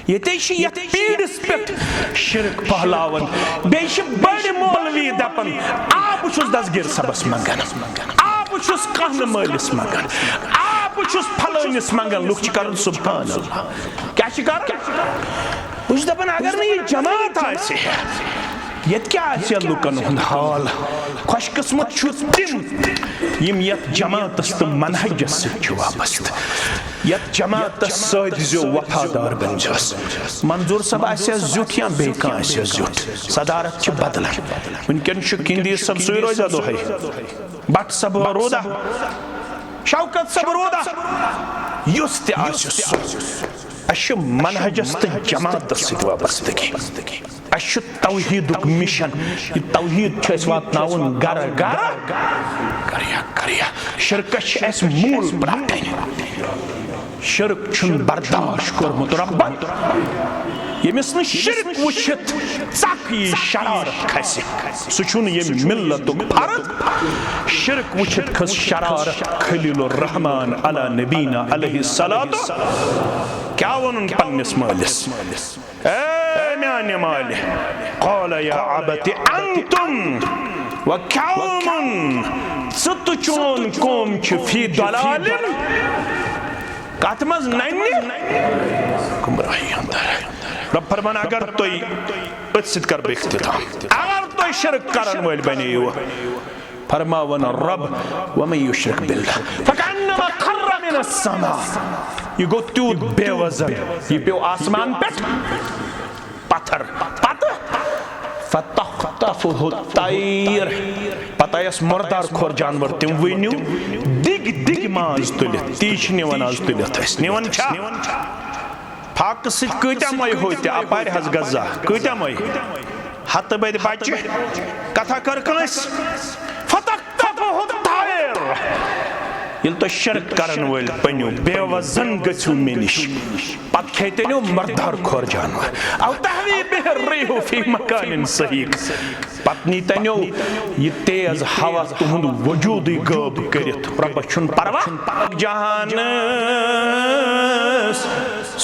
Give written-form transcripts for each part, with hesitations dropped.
ये पीड़िस पे शिरक पहलावन बेश बड़ मौलवी दपन आप दसगिर सबस मंगन आप कहन मालिस मंगन आप फलानिस मंगन लुक कर सुभान अल्लाह क्या कर दपन अगर नहीं जमात आसे यत क्या लुकन हुंद हाल खुश किस्मत तिम यम यत जमातस तो मनहजस वाबस्त यत जमातस सो वफादार बन जस मंजूर सब जुट या बेका जुट सदारत बदल वनकन किंदी सब सु रोजा दोहे बट सब रोदा शौकत सब रोदा युस मनहजस तो जमातस वाबस्तगी तौहीद मिशन तौहीद वातन गर गर करिया शिरकस मूल प्राटन शिरक बर्दाश्त कोर्मुत रब्बन यमिस न शिरक वुचित चक यी शरारत खस सह मिल्लत फर्द शिरक वुचित खस शरारत खलीलुर रहमान अला नबीना अलैहिस्सलातु क्या वनुन पन्निस मालिस माल क़ाल या अबति अंतुम व क़ौमुन तो चोन कौम फी दलालिन कत मज नन्नि गुमराही अंदर रब फरमान अगर तुई अत कर इख्तिताम अगर तुई शिरक करन वल बनियो फरमावन रब वमन युश्रिक बिल्लाह फकअन्नमा खर्र मिनस समा ये गो त्यूत बेवजन ये पे आसमान पे पत्थर फतख्तफुहु तैर पतायस मुर्दार खोर जानवर तिम वनिउ दिग दिग माज तुलित तीछ निवन आज तुलित निवन छा फाक सित कत्या मय होते अपार हज गजा कत्या मय हत बद बच्चे कथा कर कस फतख्तफुहु तैर यिल तो शिरक करन वल पन्यू बेवजन गछु मे निश पत खेतनो मर्दार खोर जानवर औ तहवी बिहरिहु फी मकानिन सहीक पत्नी तन्यो ये तेज हवा तुहुंद वजूद गब करित रब छुन परवा जहानस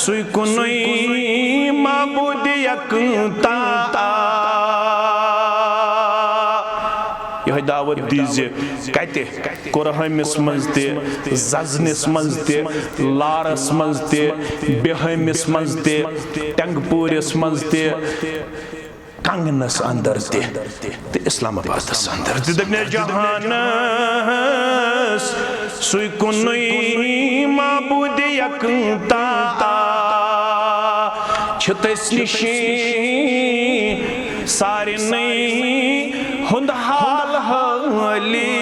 सुई कुनुई माबूद यकता यह दावत दीजिए कहते कुरहमिस मज ते जजनिस मज ते लारस मज ते बेहमिस मज ते टंगपुरिस मज ते कंगनस अंदर ते इस्लामाबादस अंदर ते दगने जहानस सुई कुनुई माबूद यकता छतस निशी सारे नहीं हुंद हाल हाली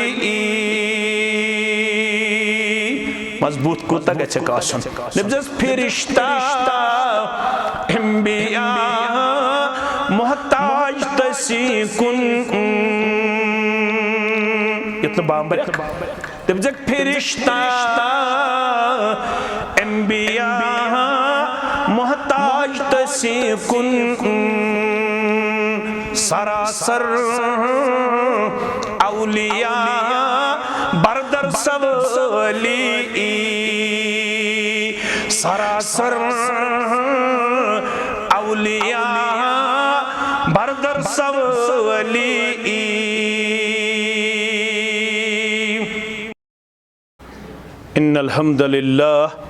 मजबूत कोता गचे काशन नबजस फिरिश्ता अंबिया मोहताज तसी कुन इतना बांबर नबजक फिरिश्ता अंबिया मोहताज तसी कुन सरासर औलिया बरदर सवली सरासर औलिया बरदर सवली इन्नल हम्दुलिल्लाह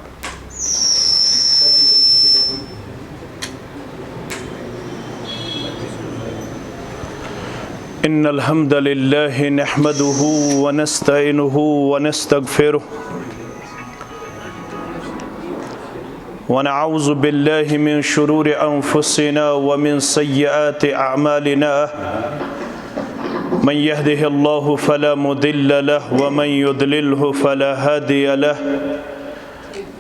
इन्नल हम्दुलिल्लाह नहमदुहु व नस्तईनुहु व नस्तगफिरुह व नऊज़ु बिल्लाहि मिन शुरूरि अनफुसिना व मिन सय्यिआति अअमालिना मन यहदिहिल्लाहु फला मुदिल्ल लहु व मन युद्लिल्हु फला हादिय लहु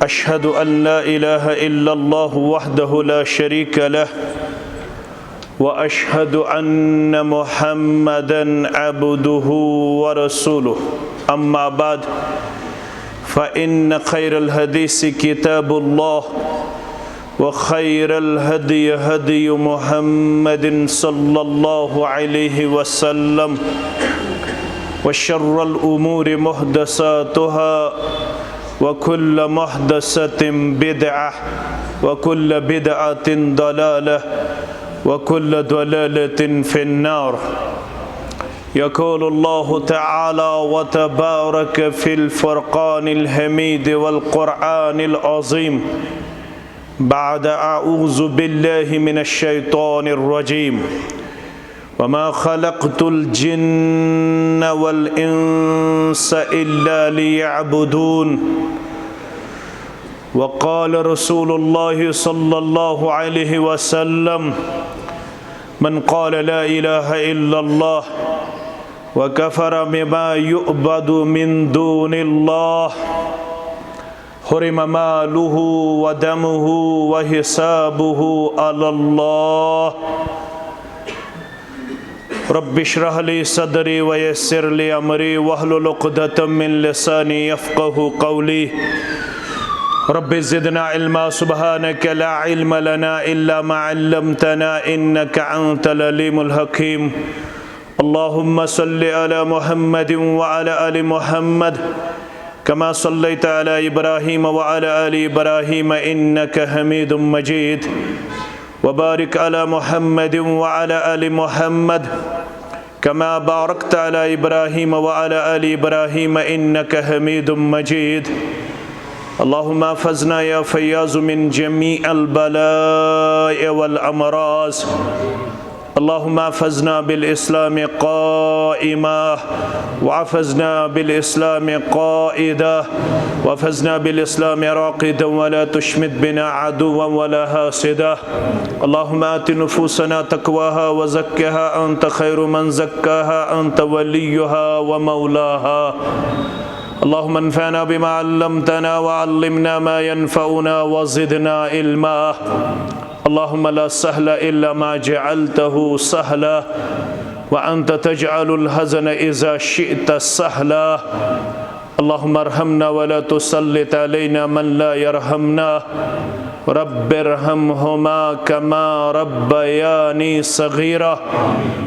अशहदु अन ला इलाहा इल्लल्लाहु वहदहु ला शरीक लहु व अशहदु अन्न मुहम्मदन अब्दुहु व रसूलुहु अम्मा बाद फ़इन्न खैरल हदीसी किताबुल्लाह व खैरल हदी हदी मुहम्मदिन सल्लल्लाहु अलैहि वसल्लम व शर्रल उमूरि मुहदसातुहा व कुल्ल मुहदसतिन बिदअह वकुल्ल बिदअतिन दलालह वकुल्ल दलालतिन फिन्नार। यक़ूलुल्लाहु तआला व तबारक फिल फ़ुरक़ानिल हमीद वल क़ुरआनिल अज़ीम बाद अऊज़ु बिल्लाहि मिनश शैतानिर रजीम वमा खलक़तुल जिन्न वल इंस इल्ला लियअबुदून। वक़ाल रसूलुल्लाहि सल्लल्लाहु अलैहि वसल्लम मन क़ाल ला इलाहा इल्लल्लाह व कफ़र बिमा युअबदु मिन दूनिल्लाह हुरिम मालुहु व दमुहु व हिसाबुहु अलल्लाह। रब्बि इश्रह ली सदरी व यस्सिर ली अमरी वहलुल उक़दतम मिन लिसानी यफ़क़हू क़ौली। रब्बि ज़िदना इल्मा सुब्हानक ला इल्म लना इल्ला मा अल्लमतना इन्नका अंतल अलीमुल हकीम। अल्लाहुम्मा सल्लि अला मुहम्मदिन व अला आलि मुहम्मद कमा सल्लैता अला इब्राहीम व अला आलि इब्राहीम इन्नका हमीदुम मजीद। व बारिक अला मुहम्मदिन व अला आलि मुहम्मद कमा बारकता अला इब्राहीम व अला आलि इब्राहीम इन्नका हमीदुम मजीद। अल्लाहुम्मा फ़ज़ना या फ़य्याज़ु मिन जमीअल बलाइ वल अमराज़। अल्लाहुम्मा फ़ज़ना बिल इस्लाम क़ाइमा वफ़ज़ना बिल इस्लाम क़ाइदा वफ़ज़ना बिल इस्लाम राक़िदा वला तुशमित बिना अदुव्वन वला हासिदा। अल्लाहुम्मा आति नुफूसना तक़वाहा व ज़क्किहा अंत खैरु मन ज़क्काहा अंत वलियुहा व मौलाहा। अल्लाहुम्मा अन्फ़अना बिमा अल्लमतना व अल्लिमना मा यनफ़अुना व ज़िदना इल्मा। अल्लाहुम्मा ला सहला इल्ला मा जअलतहु सहला व अंत तजअलुल हज़न इज़ा शिअत सहला। अल्लाहुम्मा अरहमना व ला तुसल्लित अलैना मन ला यरहमना रब्बिरहमहुमा कमा रब्बयानी सगीरा।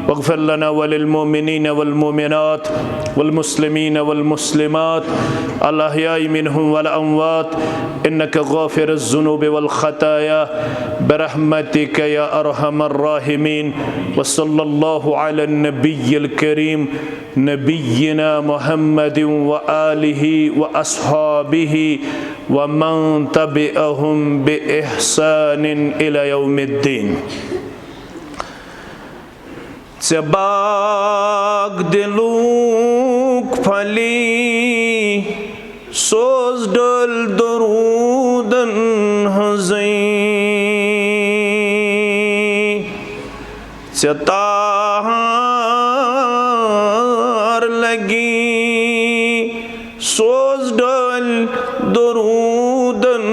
वग़फ़िर लना व लिल मुमिनीन वल मुमिनात वल मुस्लिमीन वल मुस्लिमात अल अहयाइ मिनहुम वल अमवात इन्नका गाफ़िरुज़ ज़ुनूबि वल ख़ताया बिरहमतिका या अरहमर राहिमीन। व सल्लल्लाहु अला नबिय्यिल करीम नबिय्यिना मुहम्मदिन व आलिहि व अस्हाबिहि व मन तबिअहुम बि इहसानिन इला यौमिद्दीन। बाग दिलूक फली सोज डल दरूदन हज़ई ताहार लगी सोज डल दरूदन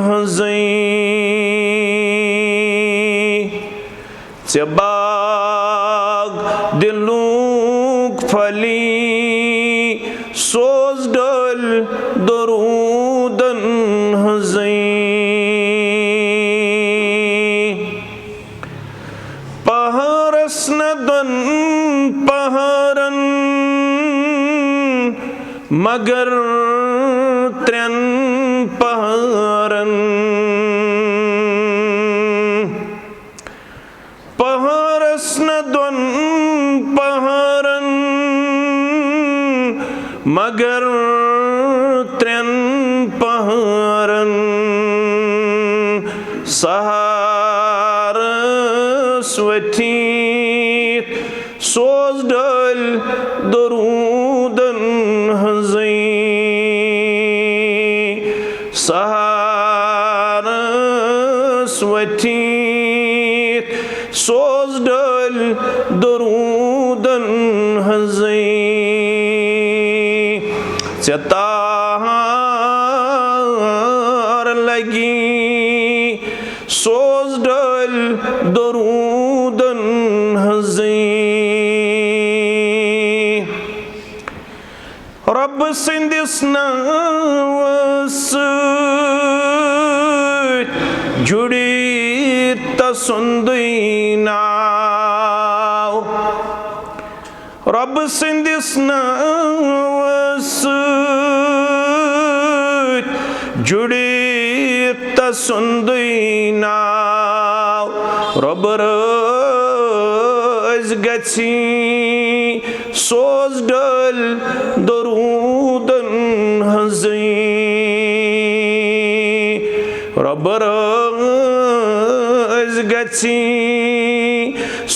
हज़ई। बाग दिलूक फली सोज डल दरूदन हज़ई। पहरस नदन पहरन मगर त्रेन पहरन। पहरस नदन पहरन मगर त्रेन पहरन। सरस्वती सोज डल दरूदन हज़ई। सरस्वती सोज डल दरूदन हज़ई। ताहार लगी सोज डल दरूदन हज़ई। रब सिंदिस नावस जुड़ी तसुंदई नाव। रब सिंदिस नावस जुड़ी सुंदुई नाव रब रज गछि सोज डल दरूदन हज़ई रब रज गछि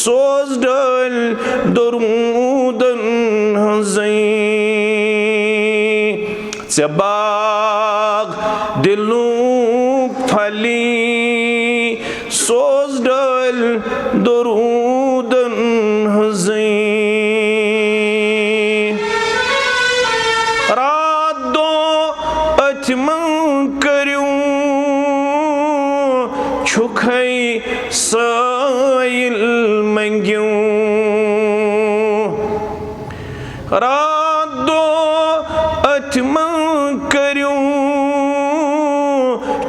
सोज डल दरूदन हज़ई चबाग दिलूं फली सोज डल दरूदन हज़ई रात दो अचमन करूं छुखई साइल मंग्यूं रात दो अचमन करूं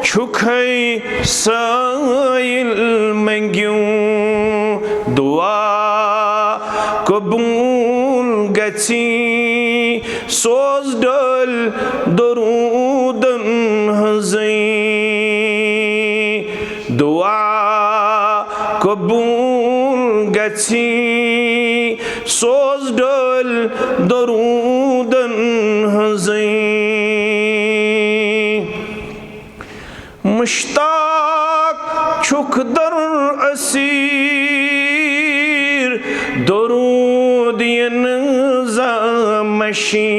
छुखई साइल मंग्यूं दुआ कबूल गछि सोज डल दरूदन हज़ई दुआ कबूल गछि सोज डल दरूदन हज़ई मुश्ताक छुख दर असीर दरूदियन जामशी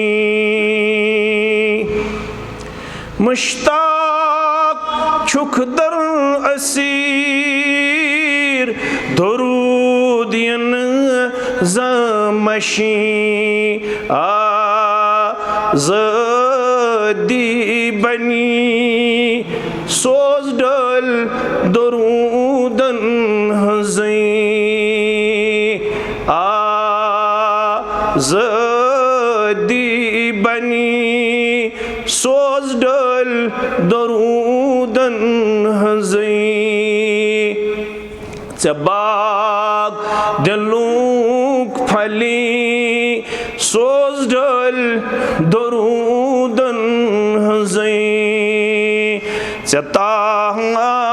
मुश्ताक छुख दर असीर दरूदियन जामशी आज़ादी बनी सोज डल दरूदन हज़ई आज़ादी बनी सोज डल दरूदन हज़ई चबाग दिलूं फली सोज डल दरूदन हज़ई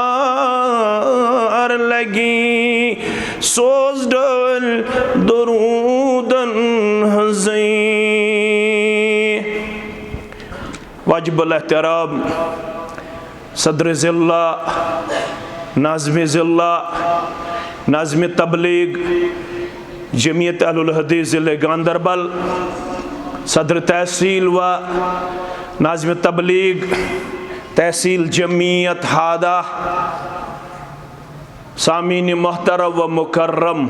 चतार लगी सोज डल दरूदन हज़ई वाजिबुल एहतराम सदर ज़िल्ला नाज़िम ज़िल्ला नाज़िम तबलीग जमीयत अहलुल हदीस ज़िले गांधरबल सदर तहसील व नाज़िम तबलीग तहसील जमीयत हादा सामीन मोहतरम व मुकर्रम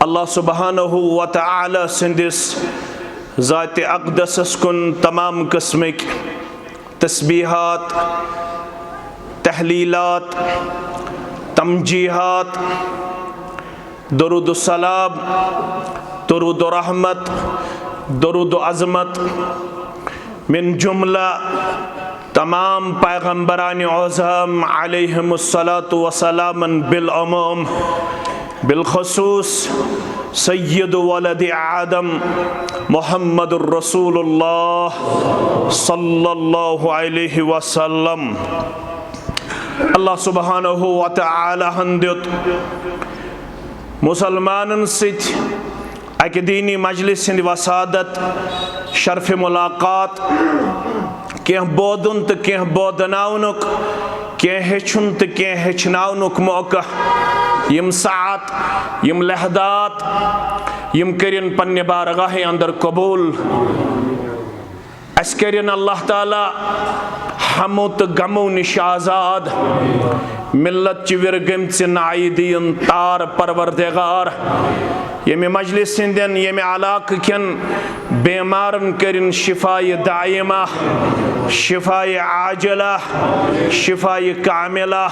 अल्लाह सुब्हानहु व तआला सिंदिस ज़ात अक़दस कुन तमाम किस्मिक तस्बीहात तहलीलात तमजीहात दरूद सलाम दरूद रहमत दरूद अज़मत मिन जुमला तमाम पैगम्बरान आज़म अलैहिमुस्सलातु वस्सलाम बिलअमूम बिलखुसूस सय्यद वलद आदम मुहम्मदुर रसूलुल्लाह सल्लल्लाहु अलैहि वसल्लम अल्लाह सुब्हानहु व तआला हंदित मुसलमानन सित अकि दीनी मजलिस हिंद वसादत शर्फ मुलाकात कह बोदुन तो कह बोदनाउनुक कह हेचुन तो कह हेचनाउनुक मौका यम सात यम लहदात यम करिन पन्ने बारगाह अंदर कबूल अस करिन अल्लाह ताला हमो तो गमो निश आज़ाद मिल्लत च विरगम च नाइदीन तार परवरदिगार यमे मजलिस हिंदन यमे अलाक कन बेमारन करिन शिफाए दायमा शिफाए आजला शिफाए कामिला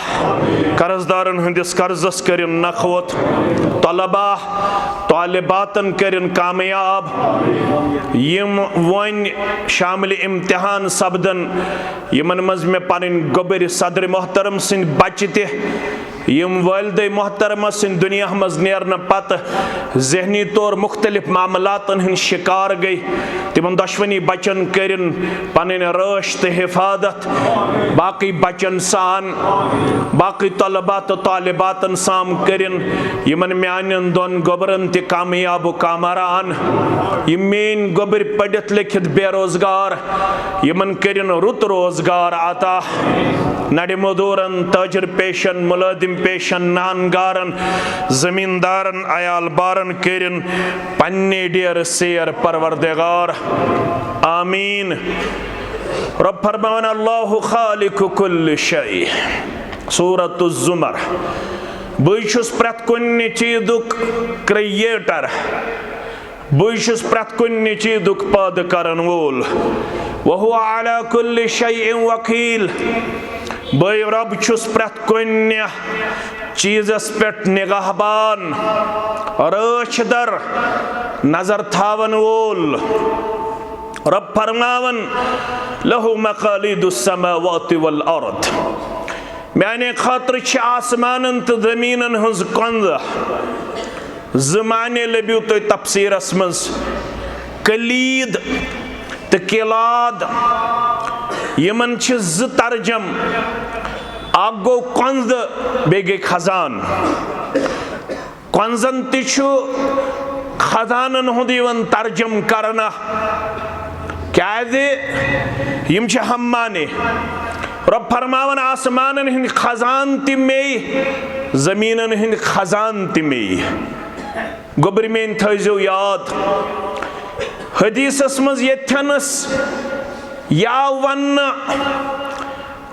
कर्जदारन हंदिस कर्जस करिन नखवत तलबा तालिबातन करिन कामयाब यम वन शामिल इम्तिहान सपदन यमन मज में पन गोबर सदर मोहतरम सिंह बच्चे यम वालिदे मोहतरमा सिंध दुनिया मज नेरन पत जहनी तौर मुख्तलिफ मामलातन हन शिकार गई तिमन दुश्मनी बचन करिन पन रश तो हिफाजत बाकी बचन सान बाकी तलबा तो तालिबातन साम करिन यमन म्यान दोन गोबरन ते कामयाब कामरान यम मेन गोबर पढ़ित लिखित बेरोजगार यमन करिन रुत रोजगार आता नड़ मजूरन ताजर पेशन मुलाजिम पेशन नानगारन जमींदारन अयाल बारन करिन पन्ने डेर सेर परवरदिगार आमीन। रब फरमान अल्लाहु खालिकु कुल्लि शै सूरतुज़ ज़ुमर बुश प्रत कुन्नि चीजुक क्रिएटर बुश प्रत कुन्नि चीजुक पैदा करन वोल वहुवा अला कुल्लि शैइन वकील बय रब छुस प्रत कुन्नि चीजस पेट निगाहबान रशदर नजर थावन वोल। रब फरमावन लहु मकालिदुस समावाति वल अर्द मैंने खातर छ आसमानन तो जमीनन हज कंद जमाने लबियो तो तफसीरस मज कलीद तो किलाद यमन छ ज तर्जम अक गो कंद बे गई खजान कंजन तिछु खजानन हुंद यवन तर्जम करना क्या यम छ हम माने रब फरमावन आसमानन हिंद खजान ति में जमीनन हिंद खजान ति में गोबर में थो याद हदीसस मज यथनस या वन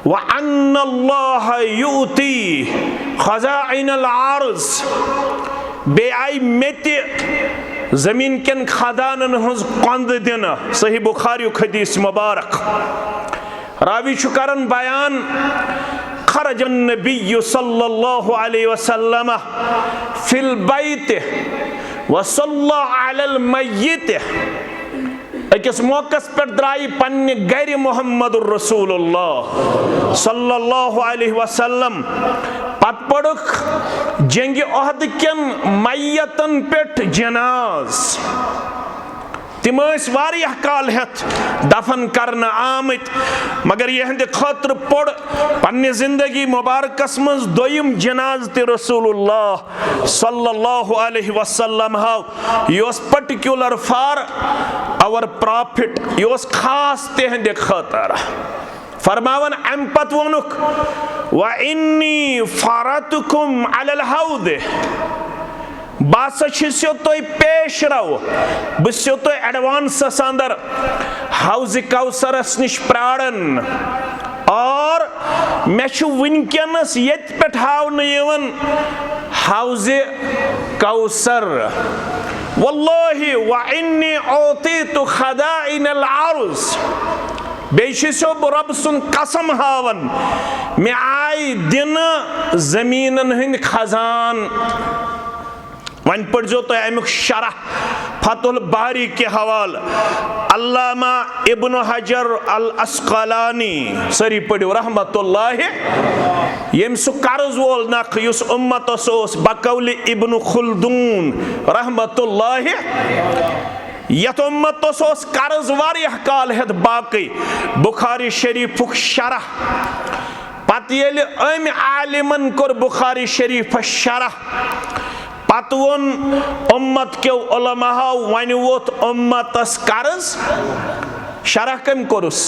व अन्नल्लाह युती खज़ाइनल अर्ज़ बे आई मेति जमीन केन खदानन हज कंद दिन सही बुखारी हदीस मुबारक रावी करन बयान खरजन नबी सल्लल्लाहु अलैहि वसल्लम फिल बैत व सल्ला अलल मय्यित अकिस मौकस पर द्राई पन्ने गैर मोहम्मद रसूलुल्लाह सल्लल्लाहु अलैहि वसल्लम पत पड़ुख जंग ओहद केन मय्यतन पेट जनाज तिम वारिया काल हेत दफन करना आमत मगर यहंद खतर पड़ पन्ने जिंदगी मुबारकस मज दोयम जनाज ते रसूलुल्लाह सल्लल्लाहु अलैहि वसल्लम हाव योस पर्टिकुलर फॉर आवर प्रॉफिट योस खास तेहंद खतर फरमावन अम पत वनुक व इन्नी फरतुकुम अलल हौद बासा छो तो पेश रो बो तो एडवांस अंदर हाउज कौसरस निश प्राड़न और मे वनकस ये पे हावन हाउज कौसर वल्लाहि व इन्नी औतीतु खज़ाइनल अर्ज़ बेशो रब सुन कसम हावन मे आई दिन जमीनन हंद खजान वन पढ़ो तो अमुक शरह फतुल बारी के हवाल अल्लामा इब्न हजर अल अस्कलानी सरी पढ़ो रहमतुल्लाह यम सु कर्ज वोल नख युस उम्मतस ओस बकौल इब्न खुल्दून रहमतुल्लाह यत उम्मतस ओस कर्ज वारिया काल हेत बाकी बुखारी शरीफुक शरह पत येल अम आलिमन कोर बुखारी शरीफ शरह पत वोन उम्मत के उलमा वन वोत उम्मतस कर्ज शरह कम कोरुस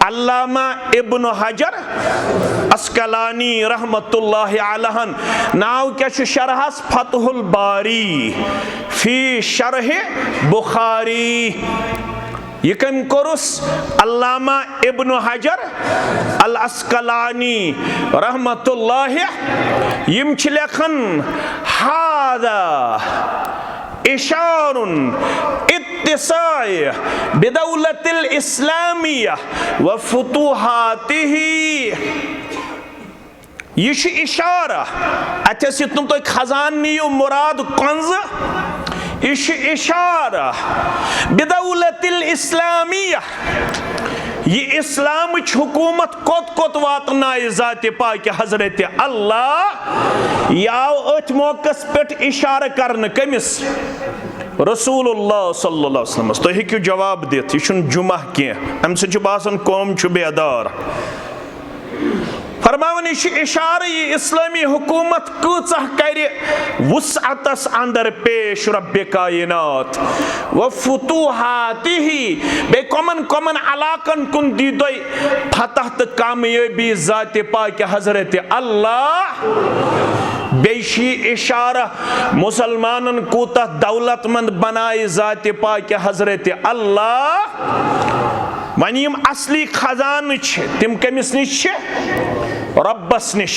अल्लामा इब्न हजर अस्कलानी रहमतुल्लाह अलैहन नाव क्या शरहस फतहुल बारी फी शरह बुखारी ये कम कोरुस अल्लामा इब्न हजर अल अस्कलानी रहमतुल्लाह यम छ लेखन हादा इशारुन इत्तिसाय बिदौलतिल इस्लामिया व फुतुहातिही ये इशारा अथस तुम तो खजान नियो मुराद कंज इश इशारा बिदौलतिल इस्लामिया ये इस्लाम हुकूमत कोत कोत वातनाय ज़ाते पाक हजरत अल्लाह याव अथ मौकस पे इशारा करने कमिस रसूलुल्लाह सल्लल्लाहु अलैहि वसल्लम। तुम हेकु जवाब दित यह जुमा कह अम सह बासान कौम बेदार फरमावन यह इशारा ये इस्लामी हुकूमत कूचह कर वुसअतस अंदर पेश रब्बे कायनात व फुतूहातिही बे कमन कमन अलाकन कुन दी दोय फतह त कामयाबी ज़ाते पाक हजरत अल्लाह। बेशी इशारा मुसलमानन कूता दौलतमंद बनाए ज़ाते पाक हजरत अल्लाह। वन यम असली खजान तिम कमिस निश रब्बस निश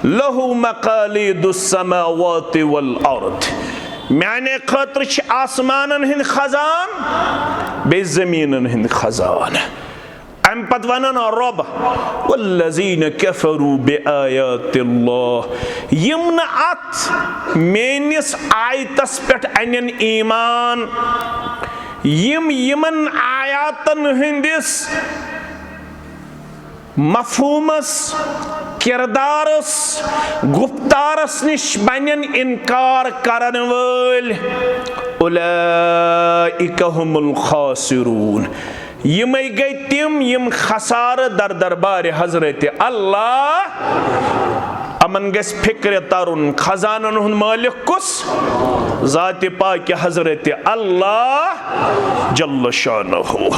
लहू मकालिदुस समावाति वल अर्द माने खतर आसमानन हिंद खजान बे जमीनन हिंद खजान। अम पत वनन रब वल्लज़ीन कफ़रू बिआयातिल्लाह यम न अत मेनिस आयतस पेट अनन ईमान यम यमन आयातन हिंदिस मफहूमस किरदारस गुफ्तारस निश बनिन इनकार करन वल उलाइका हुमुल खासिरून यम गई तिम यम खसार दर दरबार हजरत अल्लाह। अमन गस फिक्र तरुन खजानन हुन मालिक कुस ज़ाते पाक हजरत अल्लाह जल्ल शानहु।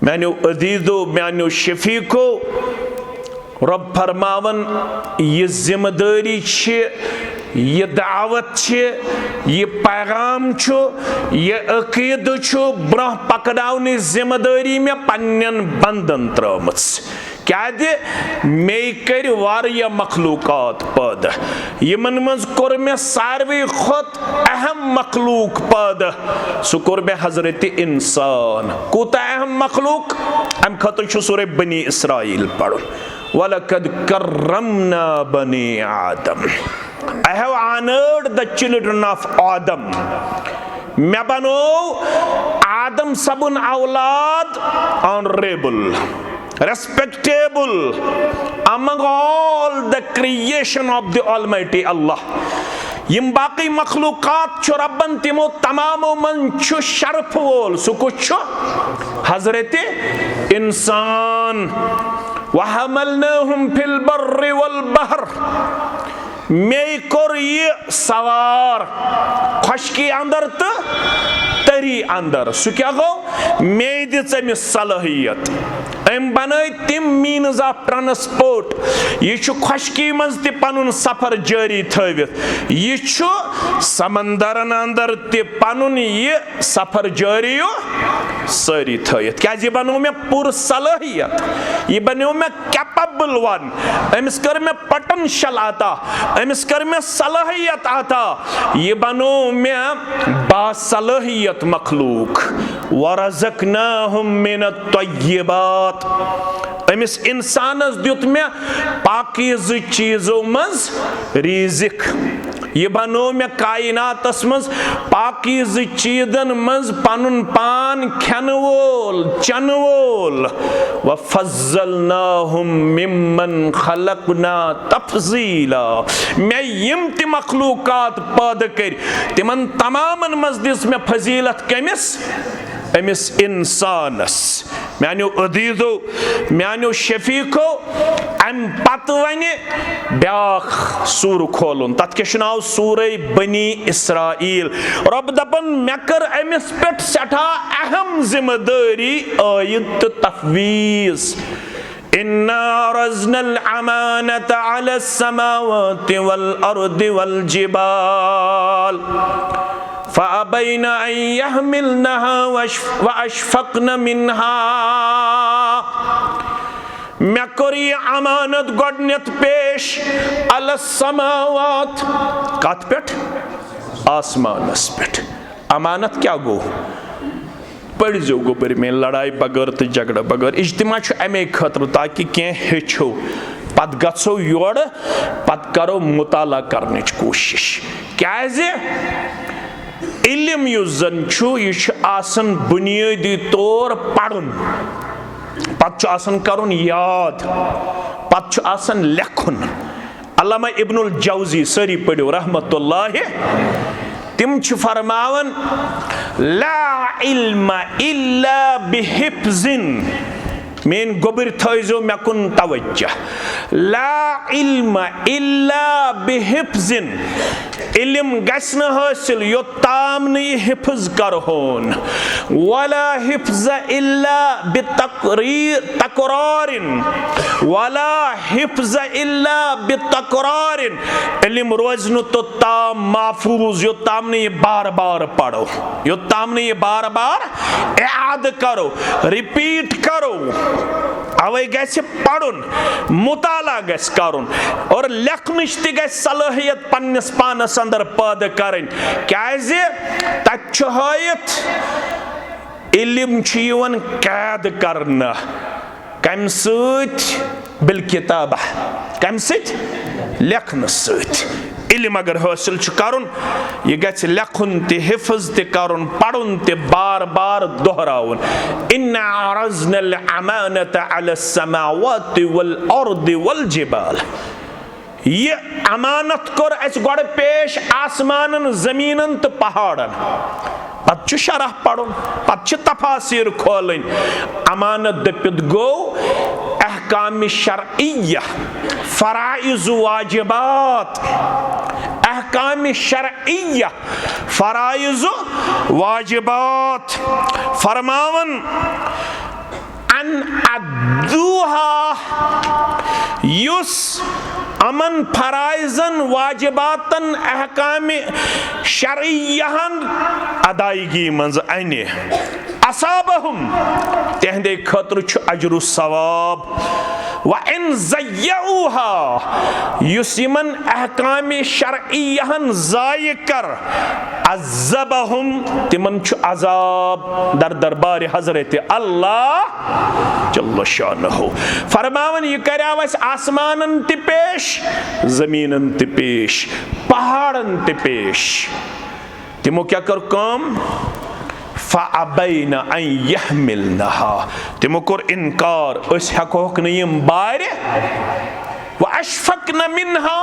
मैंने अदीदो मैंने शफीको रब फरमावन ये जिम्मेदारी ये दावत ये पैगाम ये अकीद ब्रह पकड़ाने जिम्मेदारी में पन्न बंदन त्रमस क्या मे कर वारिया मखलूकात पैदा यमन मज कोर मे सारवे खुद अहम मखलूक पैदा सह कोर मे हजरत इंसान कूता अहम मखलूक अम खतर सूरह बनी इसराइल पढ़ुन वलकद कर्रमना बनी आदम I have honored the children of Adam. मैं बनो आदम सबुन औलाद honorable, respectable among all the creation of the Almighty Allah. यम बाकी मखलूकात छु रब्बन तिमो तमामो मन छु शरफ वोल सुकु छु हजरत इंसान वहमलनाहुम फिल बर्रि वल बहर मे कोर ये सवार खुशकी अंदर तो तरी अंदर सह क्या गो मे दिस सलाहियत अम बन तिम मीन्स ऑफ ट्रांसपोर्ट यह खुशकी मज त पनुन सफर जारी थवित यह समंदरन अंदर त पनुन यह सफर जारी सारी थवित क्या यह बनो मे पूर सलाहियत यह बनो मे कैपेबल वन अमिस कर मे पोटेंशियल आता अमिस कर मे सलाहियत आता यह बनो मे बासलाहियत मखलूक वरज़क़नाहुम मिनत तय्यिबात अमिस इंसानस दुत मे पाकीज़ चीज़ों मज रिज़िक यह बनो मे कायनातस मज पाकीज़ चीज़न मज पनुन पान खन वोल चन वोल व फज़्ज़लनाहुम मिम्मन खलक़ना तफ़ज़ीला मैं यम ति मखलूकात पैदा कर तिमन तमामन मज दिस मे फजीलत कमिस अमिस इंसानस मानो अदीजो मानो शफीको अम पत वन ब्याख सूर खोलन तथ के नाव सूर बनी इसराइल रब दपन मे कर अमिस पे सठा अहम जिम्मेदारी आयत तफवीज इन्ना अरज़नल अमानत अलस समावाति वल अर्दि वल जिबाल फ़अबैन अन यहमिलनहा व अशफ़क़न मिन्हा मे कोर यह अमानत गोडनेथ पेश अलस समावात कत पेट आसमानस पेट अमानत क्या गो पढ़ो गोबर में लड़ाई बगैर तो झगड़ा बगैर इज्तिमा अमे खतर ताकि कह हेचो पत गो योर पत करो मुताला करने कोशिश क्या इल्म युस जन यह आसन बुनियादी तौर पढ़न पत्तु आसन करुन याद, पत्तु आसन लेखुन। अल्लामा इब्नुल जौजी सारी पढ़ो रहमतुल्लाहि, तिम छु फरमावन ला इल्मा इल्ला बिहिफ्जिन, मेन गोबर थो मे कुन तवज्जो, ला इल्मा इल्ला बिहिफ्जिन, इल्म गस न हासिल योत्ताम न हिफ्ज करहोन, वला हिफ्ज इल्ला बितकरारिन, वला हिफ्ज इल्ला बितकरारिन, इल्म रोज न तो ताम महफूज योत्ताम न ये बार बार पढ़ो, योत्ताम न ये बार बार याद करो, रिपीट करो। अवे गैसे पढ़ुन, मुताला गैस करुन और लेखनच ति गैस सलाहियत पन्निस पानस अंदर पैदा करन। क्याजे तत छु हायत इल्म छु यिवन कैद करना, कम सत बिल किताबा, कम सत लेखन सत। इल्म अगर हासिल छु करुन, यह गछ लेखुन ते हिफ्ज ते करुन, पढ़ुन ते बार बार दोहराउन। इन्ना अरज़नल अमानत अला समावाति वल अर्दि वल जिबाल, ये अमानत कर अस गोड़ पेश आसमानन जमीनन तो पहाड़न, पत्त शरह पढ़ुन, पत्त तफासिर खोलन। अमानत दपित गो अहकाम शरइया, फराइज वाजिबात, अहकाम शरइया, फराइज वाजिबात। फरमावन अन अद्दूहा, युस अमन फराइजन वाजिबातन अहकाम शरइयहन अदायगी मंज अने, असाबहुम तेहंदे खतर छु अजरु सवाब, व इन ज़य्यऊहा, युस यमन अहकाम शरइयहन ज़ाय कर, अज़्ज़बहुम तिमन छु अज़ाब दर दरबार हज़रत अल्लाह जल्ल शानहु। फरमावन यह कराव अस आसमानन ते पेश, जमीनन ते पेश, पहाड़न ते पेश। तिमो क्या कर काम, फ़अबैन अन यहमिलनहा, तिमो कोर इनकार, अस हकोक न यम बार, व अशफकन मिनहा,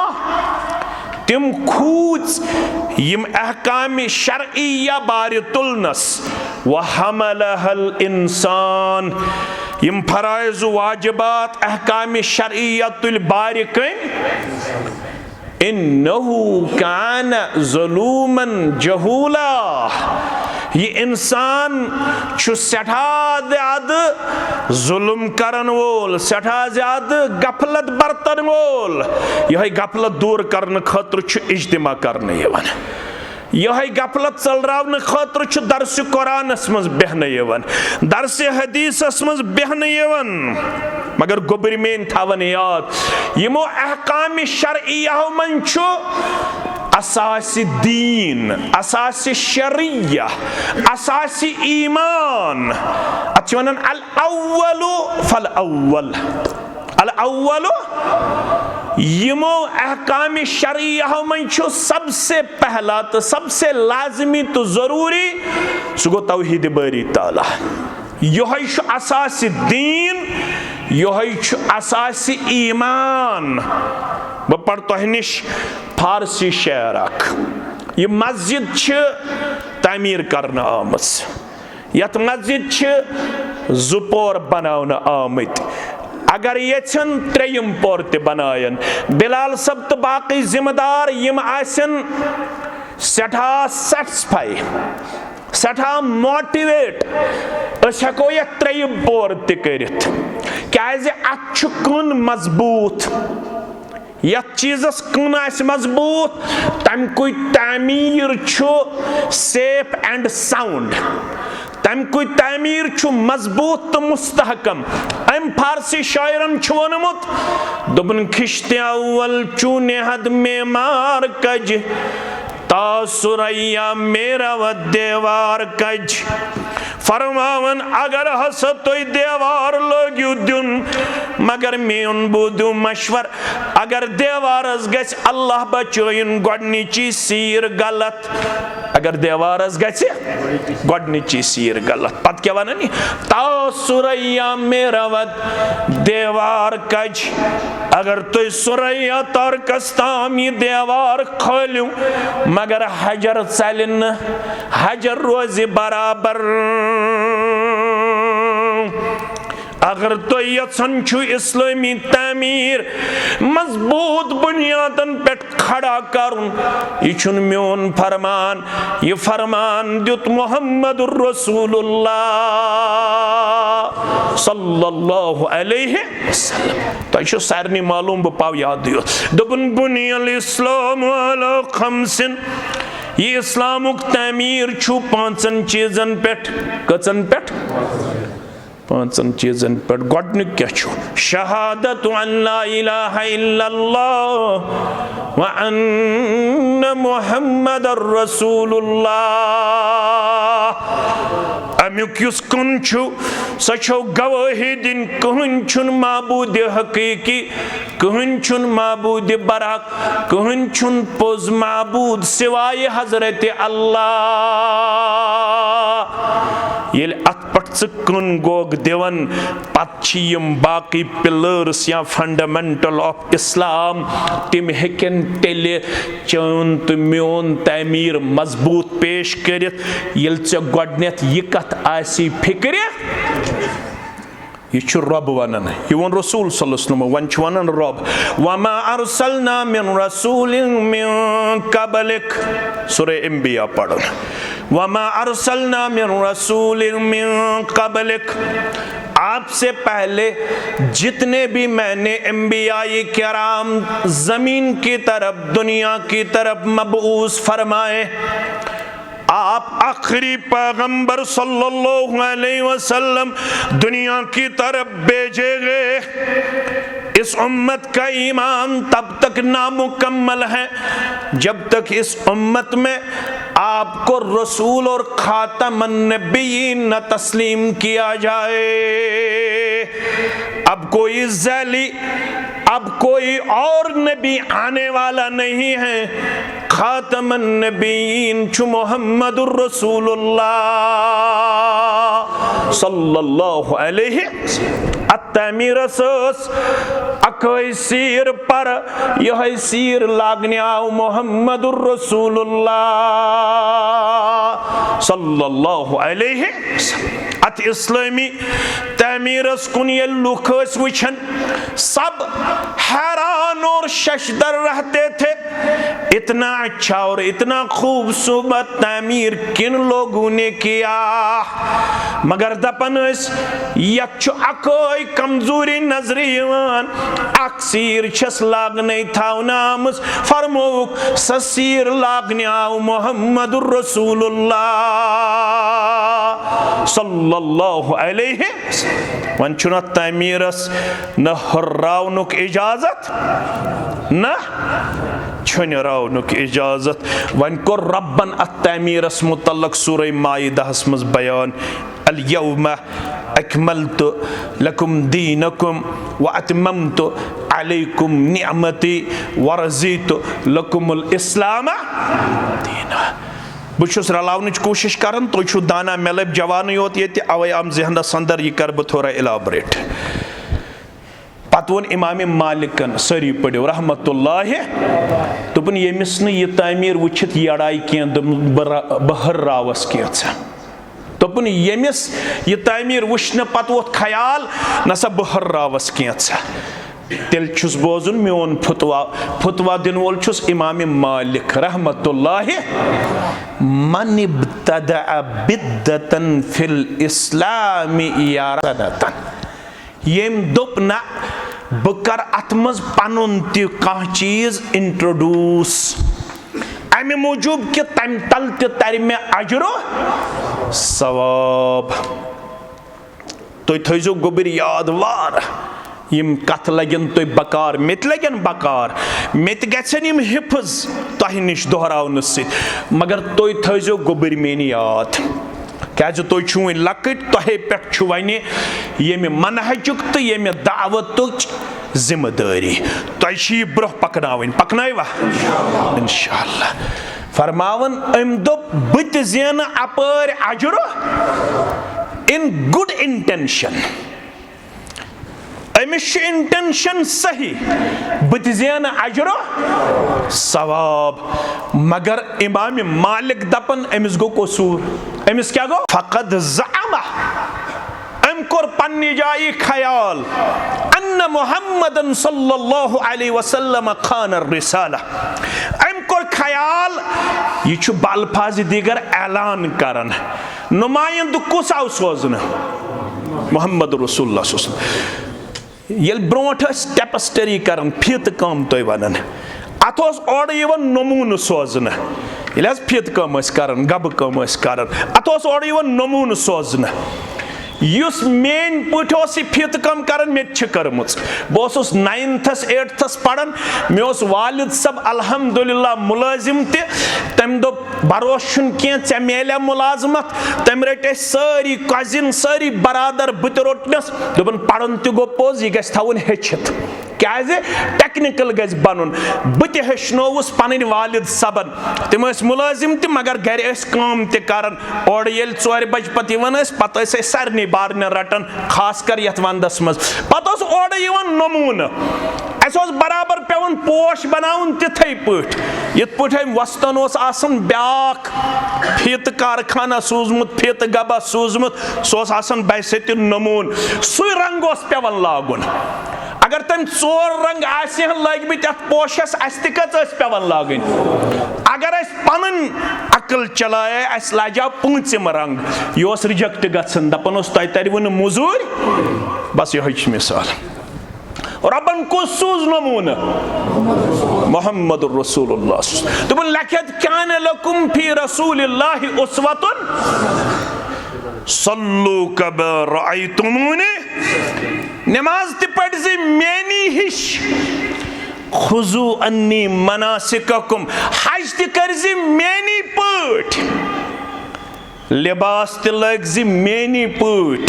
तिम खूज यम अहकाम शरइया बार तुलनस, व हमलहल इंसान, यम फराइज वाजिबात अहकाम शरइया तुल बार कन, इन्नहु कान ज़ुलूमन जहूला, ये इंसान छु सठा ज्यादा जुल्म करन वोल, सठा ज्यादा गफलत बरतन वोल। यह गफलत दूर करने खतर छु इज्तिमा करने यवन, यह गफलत चलरावन खतर छु दर्स कुरानस मज बहन यवन, दर्स हदीसस मज बहन यवन। मगर गोबर मेन थावन याद, यमो अहकाम शरइया मन छु असासी दीन, असासी शरिया, असासी ईमान। अच्छा वनन अल अव्वलु फल अव्वल, अल अव्वलु यमो अहकाम शरिया में छो सबसे पहला तो सबसे लाजमी तो जरूरी सुगो तौहीद बारी ताला। यह असासी दीन, यह असासी ईमान। बह पढ़ तह निश फारसी शेर अख, यह मस्जिद तामीर करना आमस, यथ मस्जिद जुपोर बनाना आमत, अगर यन त्रेयम पोर ते बनायन, बिलाल सब तो बाकी जिम्मेदार यम आसन सठा सेटिस्फाई, सठा मोटिवेट, अस हको ये त्रेयम पोर ते करित, क्याज अत कुन मजबूत, यथ चीजस कन आस मजबूत तमकुय तामीर छु सेफ एंड साउंड, तमकुय तामीर छु मजबूत तो मुस्तहकम। अम फारसी शायरन छु वनमुत दुबन खिश्ते अव्वल चू नेहद में मार कज, तासुरैया मेरा व देवार कज। फरमावन अगर हस तो देवार लोग्यू दुन, मगर मेन बुदू मशवर, अगर देवारस गस अल्लाह बचोइन गोडनिची सीर गलत, अगर देवारस गछि गोडनिची सीर गलत पत क्या वनन ता सुरैया में रवत देवार कज अगर तुम सुरैया तर्कस ताम यह देवार खोलू मगर हजर चलन हजर रोज बराबर अगर तो यछन छु इस्लामी तामीर मजबूत बुनियादन पे खड़ा करुन यह म्योन फरमान यह फरमान दुत मुहम्मदुर रसूलुल्लाह सल्लल्लाहु अलैहि वसल्लम तो सारे मालूम बह पाव याद दोपन बुनियल इस्लाम अला खमसिन यह इस्लामुक तामीर छु पांचन चीजन पे कचन पे पांचन चीजन पे गोडनिक क्या छु शहादत अल्ला इलाहा इल्लल्लाह व अन्न मुहम्मदुर रसूलुल्लाह अमुक युस कुन छु सो गवाही दिन कहन छुन माबूद हकीकी कहन छुन माबूद बरहक कहन छुन पोज माबूद सिवाय हजरत अल्लाह ये अत कुन गोग दिवन पम बाकी पिलर्स या फंडामेंटल ऑफ इस्लाम तिम हेकन तेल चन तो मोन तामीर मजबूत पेश करित ये गोडनेथ यह कत आसी फिक्र यह रब वनन यह वन रसूल सल्लल्लाहु अलैहि वसल्लम वन वनन रब वमा अरसलना मिन रसूलिन मिन कबलिक सूरह अंबिया पढ़ो वमा अरसलना मिन रसूलिन मिन कबलिक आपसे पहले जितने भी मैंने अंबियाए किराम जमीन की तरफ दुनिया की तरफ मबऊस फरमाए आप आखिरी पैगंबर सल्लल्लाहु अलैहि वसल्लम दुनिया की तरफ भेजे गए। इस उम्मत का ईमान तब तक नामुकम्मल है जब तक इस उम्मत में आपको रसूल और खातमन नबीयीन न तस्लीम किया जाए। अब कोई ज़ैली अब कोई और नबी आने वाला नहीं है। खातमन नबीयीन छु मुहम्मदुर रसूलुल्लाह सल्लल्लाहु अलैहि अत्तमीरस अकई सीर पर यह सीर लागने आओ मुहम्मदुर रसूलुल्लाह सल्लल्लाहु अलैहि अत इस्लामी तमीरस कुन ये लुख वचन सब हैरान और शशदर रहते थे। इतना अच्छा और इतना खूबसूरत तामीर किन लोगों ने किया मगर दपन यह अकोई कमजोरी नजर अक्सीर छस लागने थावनाम फरमोक ससीर लागने आओ मुहम्मदुर रसूलुल्लाह सल्लल्लाहु अलैहि वन चुना तामीरस न हर्रावनुक इजाजत न छुनरावनुक इजाजत वन को रब्बन अत्तामीरस मुतल्लक सूरह माइदहस मज बयान अल यौम अकमलतु लकुम दीनकुम व अतममतु अलैकुम निअमती व रज़ीतु लकुमुल इस्लाम दीना। बहुत रलावन कोशिश कर तुम दाना मे लब जवान योत ये अवे आम जहनस अंदर यह कर थोड़ा इलाबरेट। पत वो इमाम मालिकन सारी पढ़ो रहमतुल्लाह दोपन यमिस न यह तामीर वुचित यड़ाई कह बहर रावस कैसा दोपन यमिस यह तामीर वुचन पत वो ख्याल नसा बहर रावस कैसा तेल छुस बोजुन मोन फुतवा दिन वोल छुस इमाम मालिक रहमतुल्लाह मन इब्तदा बिद्दतन फिल इस्लामी यारदतन येम दोप ना बकर अतमज पनुन कह चीज इंट्रोड्यूस अमे मूजूब कि तम तल तर मे अजरो सवाब तुम थो गोबर याद वार यम कथ लगन तुम बकार मे लगन बकार मे गन यम हिफज तह नश दोहरावन मगर तुम थो गोबर मेन याद क्या तुम वो लकट तहे पे वन ये मनहजुक तो ये दावत जिम्मेदारी तुम ब्रोह पकन पकनवा इंशाअल्लाह फरमावन अम दोप बत ज़ेन अपर अजर in good intention, Amish intention सही, बत ज़ेन अजर सवाब, मगर इमाम मालिक दपन अमिस गो कसूर, अमिस क्या गो फकद ज़अमा, अम कोर पन्नी जाई ख्याल अन्न मुहम्मदन सल्लल्लाहु अलैहि वसल्लम खान रिसाला, अम कोर ख्याल यह बालफाज दिगर ऐलान करन नुमाइंद कुस आव सोजन मुहम्मद रसूलुल्लाह येल ब्रोट टेपस्टरी करन फित काम तो वनन अत और नमून सोजन ये फित काम करन गब काम करन अत और नमून सोजन युस मेन पे फित कम कर मे कर्म बस 9th 8th पढ़ान मे वालिद सब अल्हम्दुलिल्लाह मुलाजिम तम दो भरोस कह ऐ मेल मुलाजमत तम रट सारी कजिन सारी बरादर बत रोटनस दोपन पढ़न तह गो पोज यह गवन हेचित क्या टेक्निकल गज बन बत हेचनोवस पन वालिद सबन तम मुलाजिम त मगर घर काम तरान और ये 4 बज पत सारे बारन रटन खास कर ये वंदस मज पत और नमून अस बराबर पेवन पोश बनाउन तिथे पट यथ पे वस्तन ब्याक फित कारखाना सूजमुत फित गबा सूजमुत सह बैसत नमून सु रंग पेवन लागुन अगर तम 4 रंग लग पोशस कच पेवन लागन अगर पन अकल चलाए अस लाजा 5 रंग यह रिजेक्ट गन दपन तरव मुजूर बस यह मिसाल रबन को सूज नमून मोहम्मद रसूलुल्लाह दोपन लखत कान लकुम फी रसूलिल्लाहि उस्वतुन सल्लू कमा रअयतुमूनी नमाज त पढ़ मेनी हिश खुजू अन्नी मनासिककुम हज त कर मेनी पट लिबास त लग मेनी पट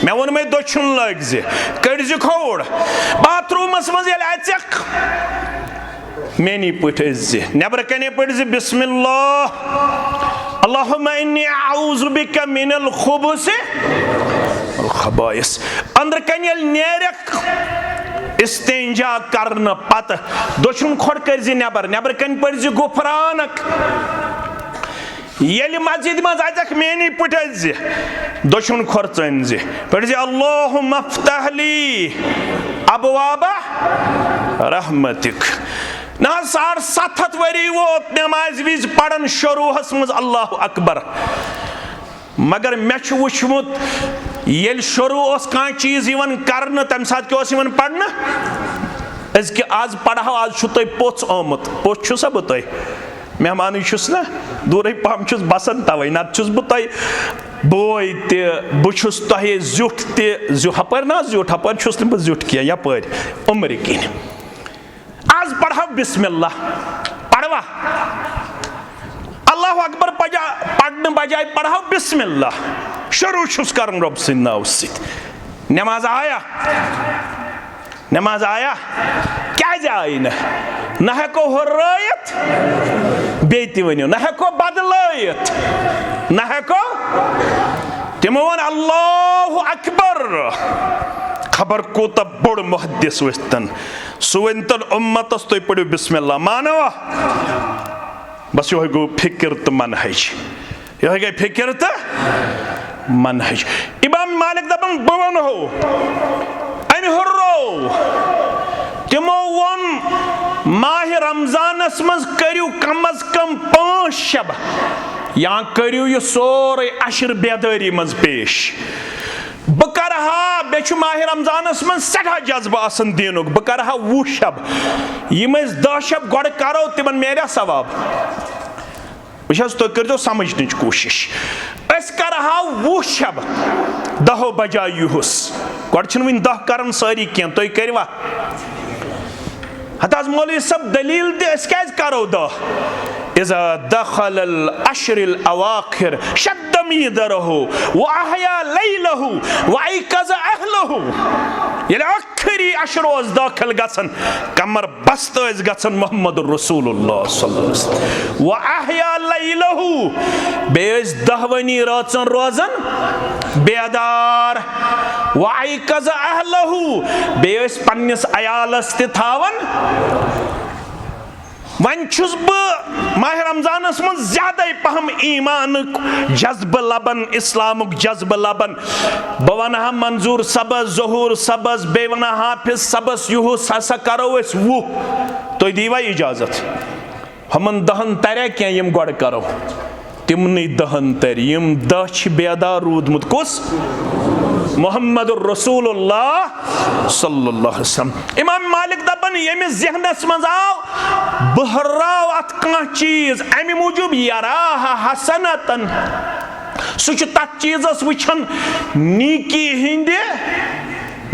मे वो मे दोछुन लग कड़ खोड़ बाथरूमस मज अचक मेनी पट नबर कने पढ़ बिस्मिल्लाह अल्लाहुम्मा इन्नी अऊज़ु बिका मिनल खुबुसि वल खबाइस अंदर कने नेरक इस्तिंजा करन पत दोछुन खोड़ कर नबर कन पढ़ गुफरानक ये मस्जिद मज अचक मेनी पट दोछुन खोर चन पढ़ अल्लाहुम्मा फ़्तह ली अबवाबा रहमतिक ना 750 वरी वोत नमाज विज पढ़न शुरूहस मज अल्लाह अकबर मगर मे वुचमुत ये शुरू कह चीज कर तम सात क्या पढ़न अजक आज पढ़ो आज तुम पोच आमुत पोच सा बह तुम मेहमान ना दूर पहम बसान तवे नत बह बोय तुस तुह जुट हपर ना जुट हपर बह जुट कह यपर उम्र किन आज पढ़ो बिस्मिल्लाह पढ़वा अल्लाह अकबर पढ़ने बजाय पढ़ो बिस्मिल्लाह शुरू कर रब सद नाव सत नमाज आया क्या आई न हेको हुर्रायत बे वनो न हेको बदलायत न हेको तमो वन अल्लाह अकबर खबर कोता बोड़ मुहद्दिस वस्तन सुवंतन उम्मतस तुम पढ़ो बिस्मिल्लाह मानवा बस यह गो फिक्र तो मनहज यह गई फिक्र तो मनहज इमाम मालिक दपन बह वन हो अम हुर्रो तमो वन माह रमजानस मज करियो कम अज कम 5 शब या करियो यह सोरे अशर बेदारी मज पेश बह करहा बे माह रमजानस मज सठा जज्बा आसन दीनुक बह करहा 20 शब यम 10 शब गोड़ करो तिमन मेरा सवाब तुम कर समझन कोशिश करहा 20 शब 10 बजाय युहस गोड़ वन 10 कर सारी कह तुम करवा हत मौलवी सब दलील क्या करो 10 इज़ा दखल अल-अश्र अल-अवाखिर शद्द मीदरहु व अहया लैलहु व अयक़ज़ अहलहु। ये आखिरी अशर ओस दाखिल गसन कमर बस्त ओस गसन मोहम्मद रसूलुल्लाह सल्लल्लाहु अलैहि वसल्लम व अहया लैलहु बेस दहवनी रातन रोजन बेदार व अयक़ज़ अहलहु बेस पन्निस अयालस ते थावन। वन छुस बह माह रमजानस मन ज्यादा पहम ईमान जज्ब लबन इस्लामुक जज्ब लबन बह वनहा मंजूर सबस ज़हूर सबस बे वना हाफिज सबस युहुस हसा करो अस वो तो दीवा इजाजत हमन दहन तरह क्या यम गड़ करो तिमन दहन तर यम दह छ बेदार रूदमुत कुस मोहम्मद रसूलुल्लाह सल्लल्लाहु अलैहि वसल्लम। इमाम मालिक दपन यमिस ज़हनस मज आव बहराव अत कह चीज अमि मूजूब यराहा हसनतन सह तथ चीजस वुछन नीकी हिंदे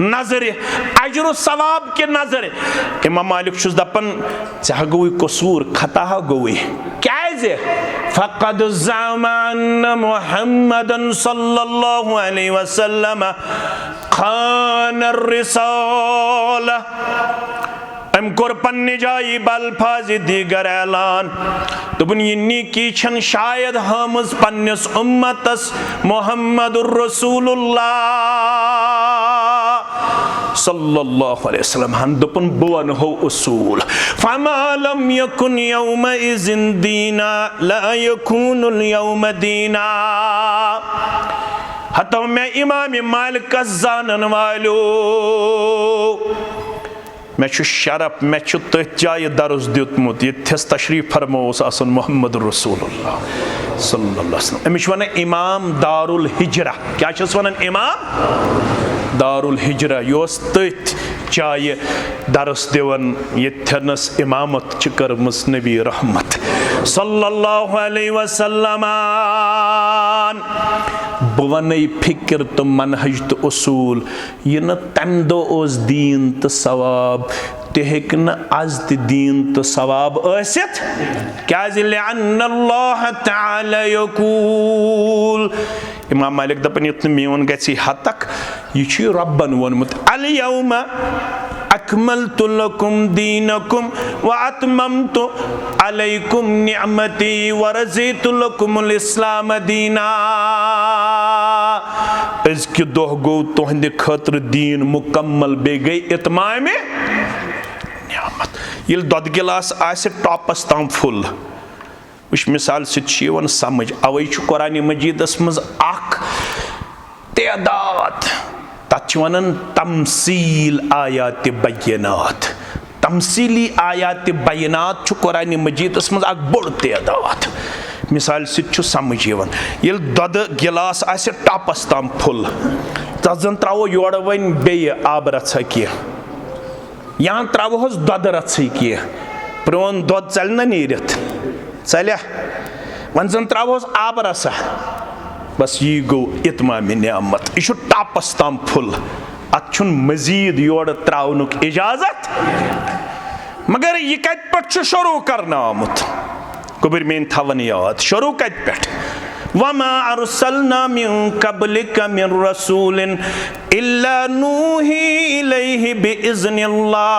नजर अजर सवाब के नजर। इमाम मालिक छुस दपन ज़े गई कसूर खता गई क्या फ़क़द ज़अमा अन्न मुहम्मदन सल्लल्लाहु अलैहि वसल्लम खान रिसाला। अम कोर पन्ने जाई बल्फाज दीगर ऐलान दोपन ये नीकी छन शायद हमस पन्निस उम्मतस मुहम्मदुर रसूलुल्लाह सल्लल्लाहु अलैहि वसल्लम हन दोपन बवन हो उसूल फमा लम यकुन यौम इज़िन दीना ला यकुनुल यौम दीना। हता मैं इमाम मालिक जानन वालो मैं शरफ मैं तथ जाय दर्स दितमुत यस तशरीफ फरमोस आसन मोहम्मद रसूलुल्लाह सल्लल्लाहु अलैहि वसल्लम। अमिश वन इमाम दारुल हिजरा क्या वन इमाम दारुल हिजरा योस तथ जाय दर्स दिवन यथनस इमामत करमस नबी रहमत सल्लल्लाहु अलैहि वसल्लम। बह वन फिक्र तो मनहज तो उसूल यह न तम दो ओस दीन तो सवाब ते हेक न आज ते दीन तो सवाब आसित क्या लिअन्नल्लाह तआला यकूल। इमाम मालिक दपन यत मेन गछि हद तक यह रब्बन वोनमुत अल यौम अकमलतु लकुम दीनकुम व अतममतु अलैकुम निअमती व रज़ीतु लकुमुल इस्लाम दीना। अज़्कि दोह गो तुहंदे खतर दीन मुकम्मल बे गई इतमाम नियामत। ये दोद गिलास आसे टॉपस ताम फुल उस मिसाल सिवन समझ अवै कुरान मजीदस मज तदाद तथ वन तमसील आयात बयनात। तमसीली आयात बयनात कुरान मजीदस मज बोड़ तदाद मिसाल समझ ये दोद गिलास आसे टॉपस ताम फुल तथ जन त्रो योड़ वन बे आब रत्सा कह यहाँ त्रोहस दोद रत्सै कह प्रोन दोद चल ना नीरित चलिया वन जन त्रोहस आब रसा बस यह गो इतमाम नियामत यह टॉपस ताम फुल अत मजीद योड़ त्राउनुक इजाजत मगर यह कत पे शुरू करना आमुत कुबिर मेन थवन याद शुरू कत पे वमा अरसलना मिन कबलिका मिन रसूलिन इल्ला नूही इलैहि बिइज़्निल्लाह।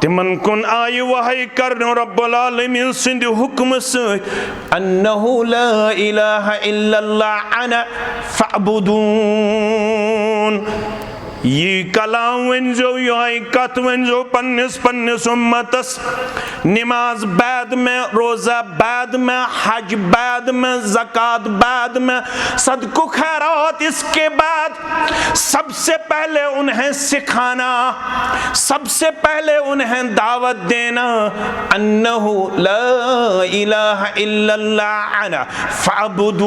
तिमन कुन आय वहय करनो रब्बुल आलमीन सिंध हुक्म से अन्नहु ला इलाहा इल्लल्लाह अना फअबुदून। ये कलाम वंजो यह कत वंजो पन्निस पन्निस उम्मतस नमाज बाद में रोजा बाद में हज बाद में ज़कात बाद में सदको खैरात इसके बाद सबसे पहले उन्हें सिखाना सबसे पहले उन्हें दावत देना अन्नहु ला इलाहा इल्लल्लाह अना फअबुदून।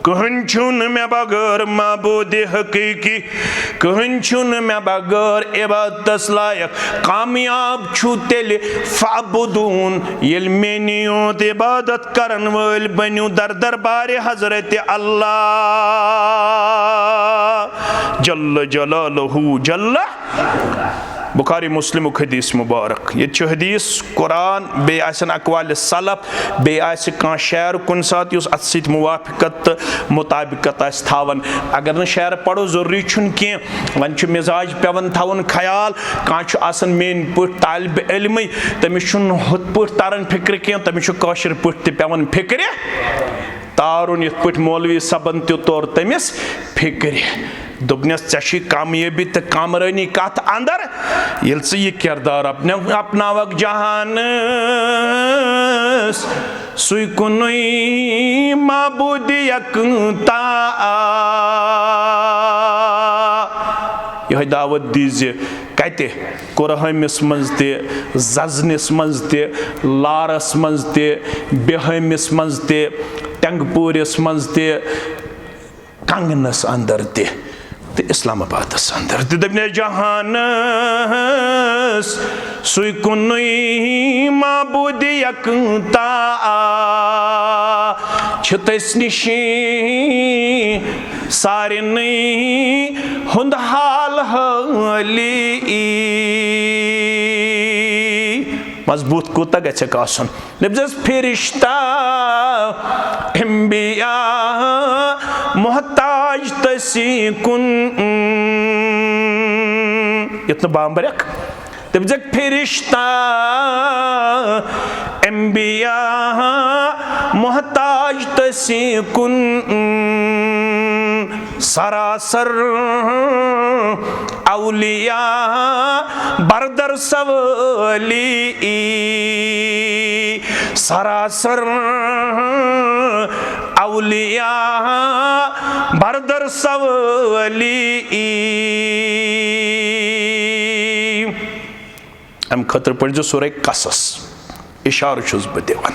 कहन छुन में बगैर माबूद हकीकी कहन छुन में बगैर इबादत लायक कामयाब छु तेल फअबुदून येल मेनियोत इबादत करन वल बन्यू दर दरबार हजरत अल्लाह जल्ल जलालहू जल्ल बुखारी मुस्लिम हदीस मुबारक ये हदीस कुरान बे अकवाल सलफ बे शेर कुन सात अत सत मुवाफिकत मुताबिकत थावन अगर न शेर पढ़ो जरूरी कह वन मिजाज पेवन थवन ख्याल कह मेन पे तालिब इल्म तमिस हुत पे तरन फिक्र कह तमिस कशर पे पेवन फिक्र तारुन ये पे मौलवी सबन तौर तमिस फिक्र दोपनस चे कामयाबी तो कामरानी कत अंदर ये यह किरदार अपनावक जहान सुई कुनुई माबूद यकता यह दावत दीज कत कुरहमिस मज जजनिस मज लारस मज बेहमिस मज टंगपूरिस मज कंगनस अंदर तो इस्लामाबाद अंदर दपने जहान सुई कुनुई माबूद यकता तस निश सारे हुंद हाल हाली मजबूत कूता गछक आसन नब्जस फिरिश्ता अंबिया मोहताज तसी कुन इतना बामबरक तब्जक फिरिश्ता अंबिया मोहताज तसी कुन सरासर औलिया बरदर सवली सरासर औलिया बरदर सवली अम खतर पढ़ जो सूरह कसस इशार बह दिवान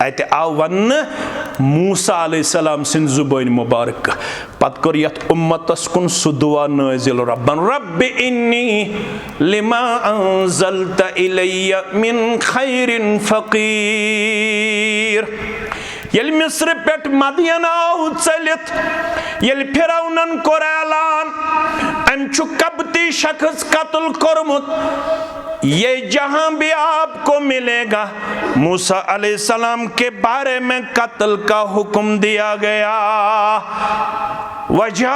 अत आव वन मूसा अलैहिस्सलाम सिंध जुबान मुबारक पत कर यथ उम्मतस कुन सु दुआ नाजिल रब्बन रब्बि इन्नी लिमा अंज़लत इलैया मिन खैरिन फकीर ये मिस्र पे मदियन आव चलित ये फिरौनन कोर ऐलान अम कबती शख्स कत्ल कोरमुत ये जहां भी आपको मिलेगा मूसा अलैहिस्सलाम के बारे में कत्ल का हुक्म दिया गया वजह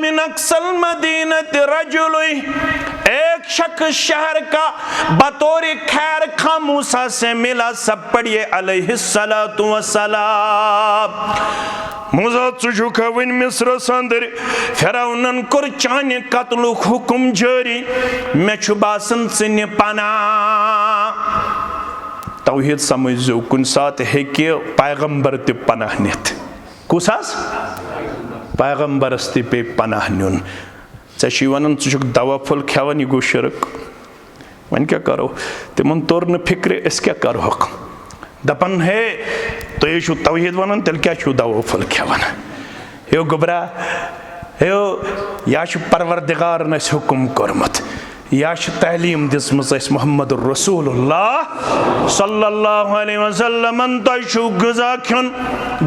मिन अक्सल मदीनत रजुल एक शख्स शहर का बतौर खैर खा मूसा से मिला सब पढ़िए अलैहिस्सलातु वस्सलाम मूसा चुजुक वन मिस्र अंदर फिरौनन कोर चाने कत्लुक हुक्म जारी मे छु बासन सिन पना तौहीद समझो कुन सात हेके पैगंबर ते पनाह नित कुसास पैगंबरस ते पे पनाह नुन चे वन चुक दवा फुल खेवन यह गो शिरक वन क्या करो तिमन तोर न फिक्र अस क्या करो दपन है तो ये तौहीद वन तेल क्या दवा फुल खेवन हे गुबरा हे या परवरदिगार न हुक्म कोरमत या तालीम दिसमस मोहम्मद रसूलुल्लाह सल्लल्लाहु अलैहि वसल्लम तु गजा खन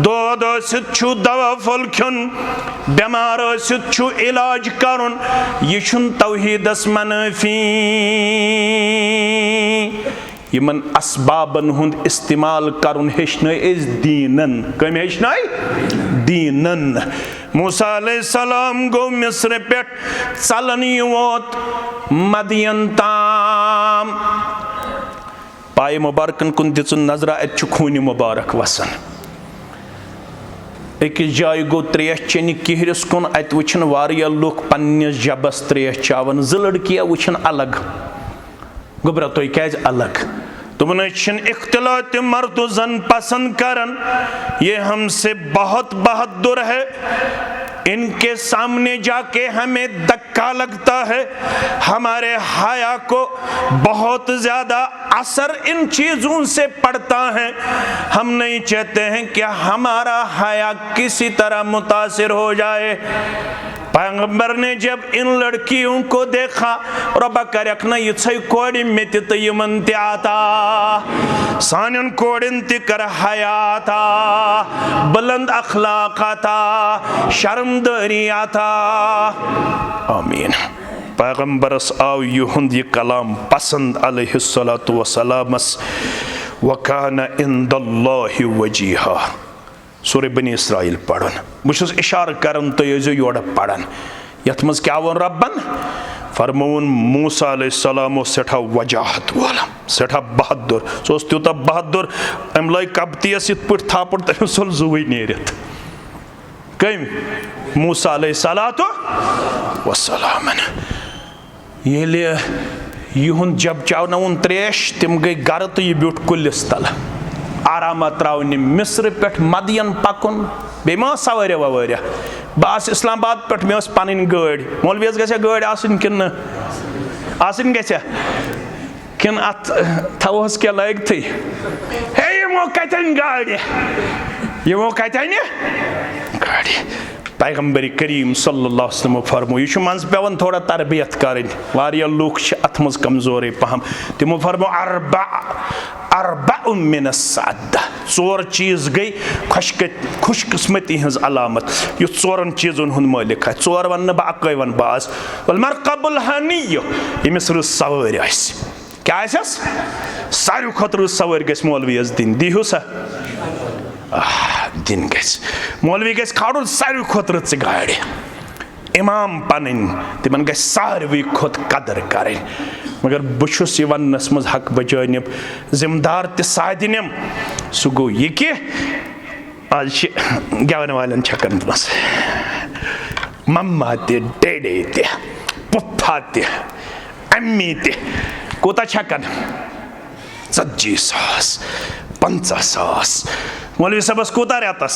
दोद छु दवा फल खन बेमार छु इलाज करन यह तौहीदस मनफी यमन असबाबन हुंद इस्तेमाल करुन हेचन दीनन कम हेचन दीनन मूसा अलैहिस्सलाम गो मिस्र पे चलन वोत मदियन ताम पाए मुबारकन कुन दिचुन नजरा अत खून मुबारक वसन अकिस जाय गो त्रेश चन किहरिस कुन अत वुछन वारिया लुक पन्निस जबस त्रेश चावन ज लड़कियां वुछन अलग गुबरा तो क्या अलग तुम इख्तिलात मर्द जन पसंद करन ये हमसे बहुत बहादुर है इनके सामने जाके हमें धक्का लगता है हमारे हया को बहुत ज्यादा असर इन चीजों से पड़ता है हम नहीं चाहते हैं कि हमारा हया किसी तरह मुतासिर हो जाए पैगंबर ने जब इन लड़कियों को देखा रब्बा करना ये कोड़ी में तयमन आता सानन कोड़न कर हयाता बुलंद अखलाक आता शर्मदारी आता आमीन। पैगम्बरस आव युहुंद ये कलाम पसंद अलैहिस्सलातु वस्सलामस वकाना इंदल्लाहि वजीहा। सूरह बनी इसराइल पढ़न बस इशार करन तो योड़ पढ़न यथ मज क्या वो रब्बन फरमोन मूसा अलैहिस्सलाम सेठा वजाहत वाला सेठा बहादुर सो त्यूत बहादुर अम लग कबतीस इत पे थापड़ तमिस सल जुवै नेरित कम मूसा अलैहिस्सलातु वस्सलाम येले युहुंद जब चावनवन त्रेश तिम गई गर तो यह ब्यूट कुलिस तल आराम त्रावन मिस्र पे मदियन पकुन बे सवारिया ववारिया बस इस्लामाबाद पे मे पन गाड़ी मौलवीस गया गाड़ी आसन किन आसन गया किन अत थवस क्या लग थी हे यमो कतन गाड़ी यमो कतन गाड़ी पैगम्बर करीम सल्लल्लाहु अलैहि वसल्लम फरमो यह मज पेवन थोड़ा तरबियत करें वारिया लूख अत मज कमजोर पहम तिमो फरमो अर्बअ मिन अस्सअदा चोर चीज गई खुशकिस्मती हज अलामत यु चोरन चीजन हुन मालिक है चोर वन बह अकै वन बाज वल मरकबुल हनिय यमिस रस सवार आस क्या आस सारे खुद रस सवार गस मौलवीस दिन दिहु सा दिन गस मौलवी गस खाड़ुन सारे खुद रच गाड़ी इमाम पन तिमन गस सारे खुद कदर करें मगर बुशुस ये वनस मज हक बचानिब जिम्मेदार त सादिनम सह गो यह कि आज गेवन वालन छकन मस मम्मा ते डेडे ते पुफा ते अम्मी ते कोता छकन 40,000 50,000 मौलवी सबस कोता रेतस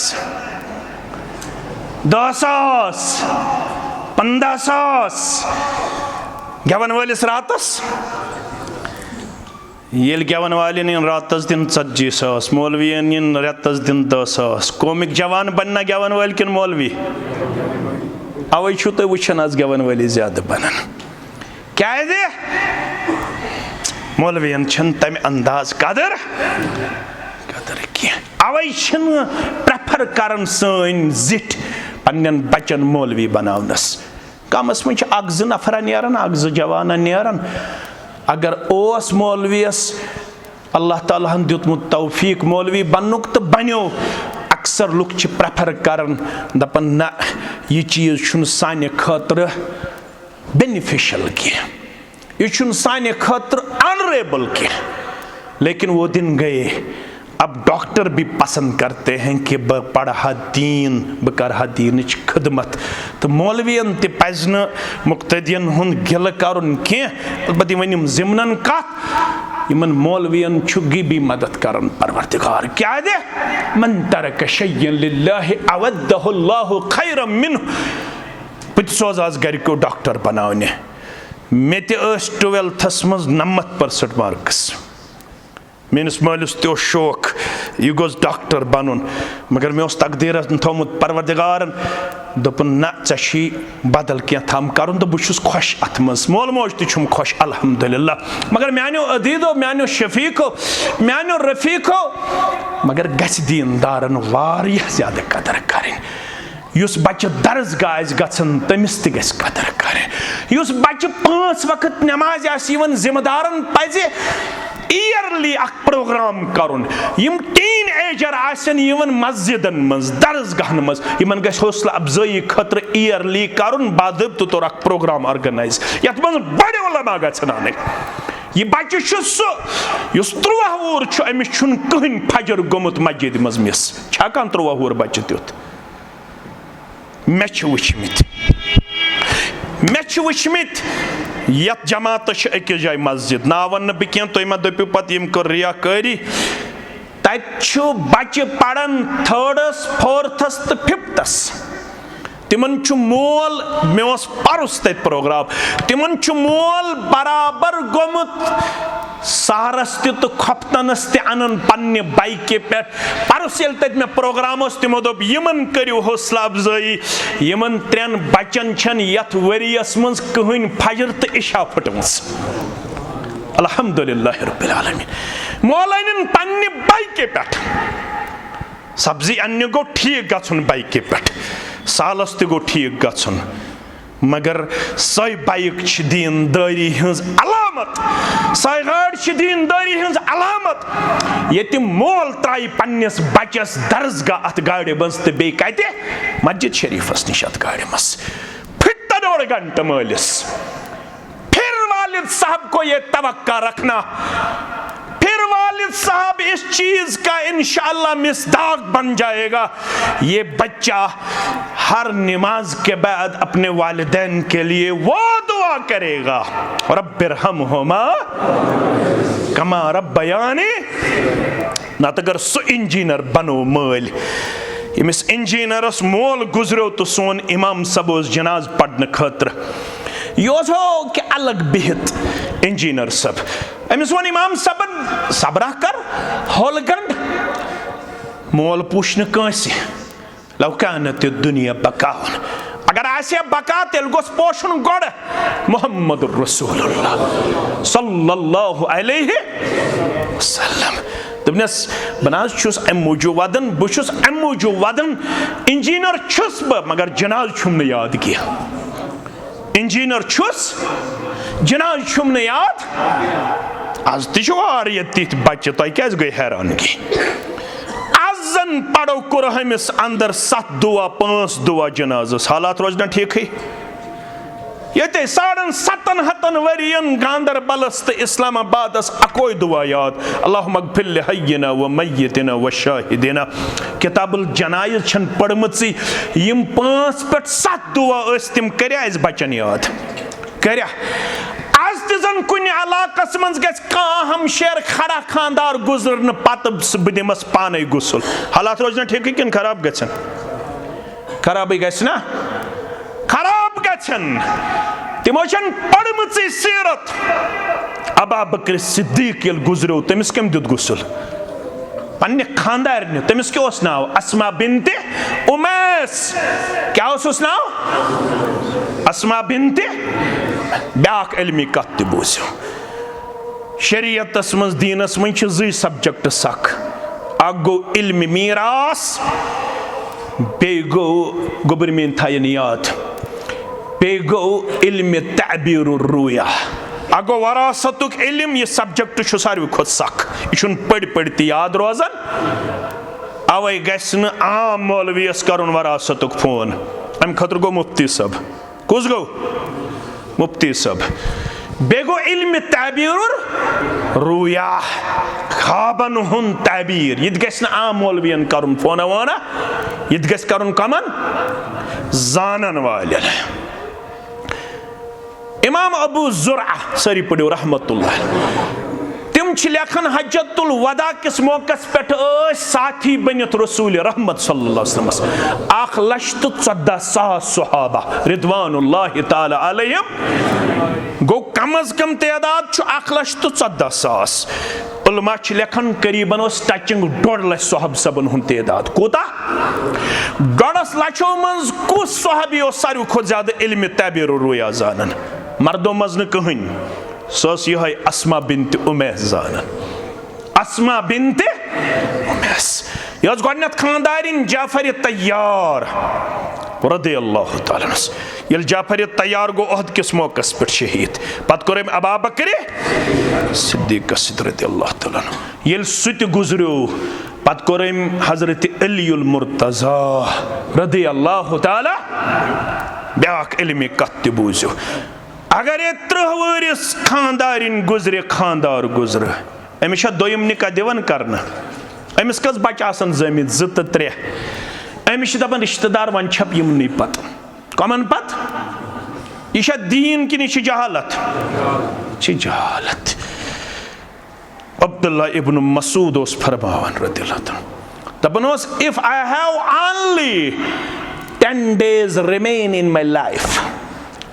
10,000 15,000 गेवन वालिस रातस येल गेवन वालिन इन रातस दिन 40,000 मौलवीन इन रेतस दिन 10,000 कौमिक जवान बनना गेवन वाल किन मौलवी अवै छु तुम वुचन आज गेवन वाली ज्यादा बनन क्या मौलवीन छन तम अंदाज कदर कह अवै प्रेफर करन सन जिट पन्न बचन मौलवी बनावनस कमस मज अख ज नफर नेरान अख ज जवान नेरान अगर ओस मौलवीस अल्लाह ताला हन दितमुत तौफीक मौलवी बनुक तो बनो अक्सर लुक प्रेफर करन दपन ना यह चीज छुन साने खतर बेनिफिशियल कह यह साने खतर ऑनरेबल कह लेकिन वो दिन गए अब डॉक्टर भी पसंद करते हैं कि ब पढ़ा दीन ब करहा दीन खदमत तो मौलवियन ते पजन मुक्तदियन हुन गिल करुन कह अलबत्ते वनिम जिमनन कत यमन मौलवियन छुगी भी मदद करन परवरदिगार क्या दे मन तरक शय्यन लिल्लाहि अवद्दहुल्लाहु खैरम मिन्हु बत सोज आज घर को डॉक्टर बनावने मे ते 12th मज 90% मार्क्स मेस मालिस तो शौक यह गोस डॉक्टर बनन मगर मे तकदीर थोमुत परवरदिगारन दोपन ना ची बदल क्या थम कर तो बहुत खुश अत मज मोल मोज तुम खुश अल्हम्दुलिल्लाह मगर मानो अदीदो मानो शफीको मानो रफीको मगर गस दीनदारन वारिया ज्यादा कदर करें युस बच्चे दरसगाह गन तमिस त गस कदर करें युस बच्चे 5 वक्त नमाज आवन जिम्मेदारन पजे ईयरली अख प्रोग्राम करुन यम टीन एजर आसन यवन मस्जिदन मज दरसगाहन मज यमन गस हौसला अफजाई खतर ईयरली करुन बादब तौर अख प्रोग्राम ऑर्गेनाइज यत मज बड़े उलमा गछन आने यह बच्चे सो 13 वोर अमिस कहन फजर गोमुत मस्जिद मज मिस छाकान 13 वोर बच्चे तुत मे वुचमित यत जमात अकिस जाय मस्जिद ना वन बह कह तुम मा दपू पे यम कर रियाकारी तत बच्चे पढ़ान 3rds 4ths तो 5ths तिमन मोल मे परस तत प्रोग्राम तिमन मोल बराबर गोमुत सहरस तो खपतनस तन पन्ने बाइके पे परस ये तत मे प्रोग्राम तिमो दोप यमन करियो हौसला अफजाई यमन 3 बचन छन यथ वरियस मज कहन फजर तो इशा फटमस अल्हम्दुलिल्लाह रब्बिल आलमीन मौलाइन पन्ने बाइके पे सब्जी अन्य गो ठीक गन बाइके पे सालस तो गो ठीक गन मगर सै बाइक दीनदारी हंज अलामत, सै गाड़ दीनदारी हंज अलामत ये मोल त्राई पन्नस बचस दरसगाह अत गाड़ मज तो बे कते मस्जिद शरीफस निश अत गाड़ मज फिट 1.5 घंटा मलिस। फिर वालिद साहब को ये तवक्का रखना, फिर वालिद साहब इस चीज का इंशाअल्लाह मिस्दाक बन जाएगा। ये बच्चा हर नमाज के बाद अपने वालिदैन के लिए वो दुआ करेगा, रब्बिरहमहुमा कमा रब्बयानी। ना अगर सो इंजीनियर बनो मल, यमिस इंजीनियरस मोल गुजरो तो सोन इमाम सब जनाज पढ़ने खतर यह हो कि अलग बिहत इंजीनियर सब अमिस वन इमाम सबन सबरा कर होलगंड मोल पूछन कंस लौकानत दुनिया बकाउन अगर आसे बका तेल गोस पोषण गोड़ मोहम्मद रसूलुल्लाह सल्लल्लाहु अलैहि वसल्लम। दपनस बनाज छुस अम मौजूद वदन बुशुस अम मौजूद वदन इंजीनियर छुस ब मगर जनाज छुम न याद किया। इंजीनियर छुस जनाज छुम न याद। आज तिशवार ये तिथ बच्चे तो क्या गई हैरान की अजन पढ़ो कुर हमिस अंदर 7 दुआ 5 दुआ जनाजस हालात रोजना ठीक है। ये 7.5 वरियन गांदरबलस तो इस्लामाबादस अकोई दुआ याद अल्लाहुम्मा अगफिर लिहय्यिना व मय्यितना व शाहिदिना। किताबुल जनाइज छन पढ़मची यम 5 पे 7 दुआ अस तिम कर्या इस बचन याद कर्या। आज तन कुन इलाकस मज गम शेर खड़ा खानदार गुजरन पत बह दिमस पाने गुसल हालात रोजना ठीक किन खराब गन खराब गना खराब गन। तमो पढ़मची सीरत अबा बकर सिद्दीक ये गुजरो तमिस कम दुत गुसल पन्ने खानदार तमिस क्या नाव अस्मा बिन्ते उमैस क्या उस नाव अस्मा बिन्ते ब्याक इल्मी कत बूझो शरीयतस मज दीनस मज 2 सब्जेक्ट सख अ गो इल्म मीरास बे गो गोबर मीन थायन याद बे गो इल्म तअबीर रुया अ गो वरासतुक इल्म ये सब्जेक्ट सारे खुद सख यह पढ़ पढ़ याद रोजान अवे गन आम मौलवियस करुन वरासतुक फोन अम खतर गो मुफ्ती सब कुस गो मुफ्ती सब बे गो इल्म तअबीर रुया खाबन हुन तअबीर यह गन आम मौलवियन करुन फोन वाना यह गस करुन कमन जानन वालन। इमाम अबू जुरआ सारी पढ़ो रहमतुल्लाह तिम लेखन हज्जतुल वदा किस मौकस पे साथी बनित रसूल रहमत सल्लल्लाहु अलैहि वसल्लम 1,14,000 सहाबा रिदवानुल्लाहि ताला अलैहिम गो कम अज कम तादाद 1,14,000 उलमा लेखन करीबन टचिंग 1.5 लाख सहाब सबन हुन तादाद कोता 1.5 लाखों मज कुस सहाबी सारे खुद ज्यादा इल्म तअबीर रुया जानन मर्दों मज न कहीं सस यह अस्मा बिन्ते उमैस जानन अस्मा बिन्ते उमैस यह गोडनेथ खानदारिन जाफर तैयार रदियल्लाहु तआला ये जाफर तैयार गो अहद किस मौकस पे शहीद पत कोर अबा बकर सिद्दीक रदियल्लाहु तआला ये सुत गुजरो पत कोर हजरत अलीउल मुर्तजा रदियल्लाहु तआला ब्याक इल्मी कत बूझो अगर ये 30 वरिस खानदारिन गुजरे खानदार गुजर अमिस दोयम निकाह दिवन करना अमिस कस बच्चे आसन जमित 2 तो 3 अमिस दपन रिश्तेदार वन छप यमनी पत कमन पत यह दीन कि जहालत जहालत। अब्दुल्ला इब्न मसूद फरमान रदियल्लाहु दपन if I have only 10 days remain in my life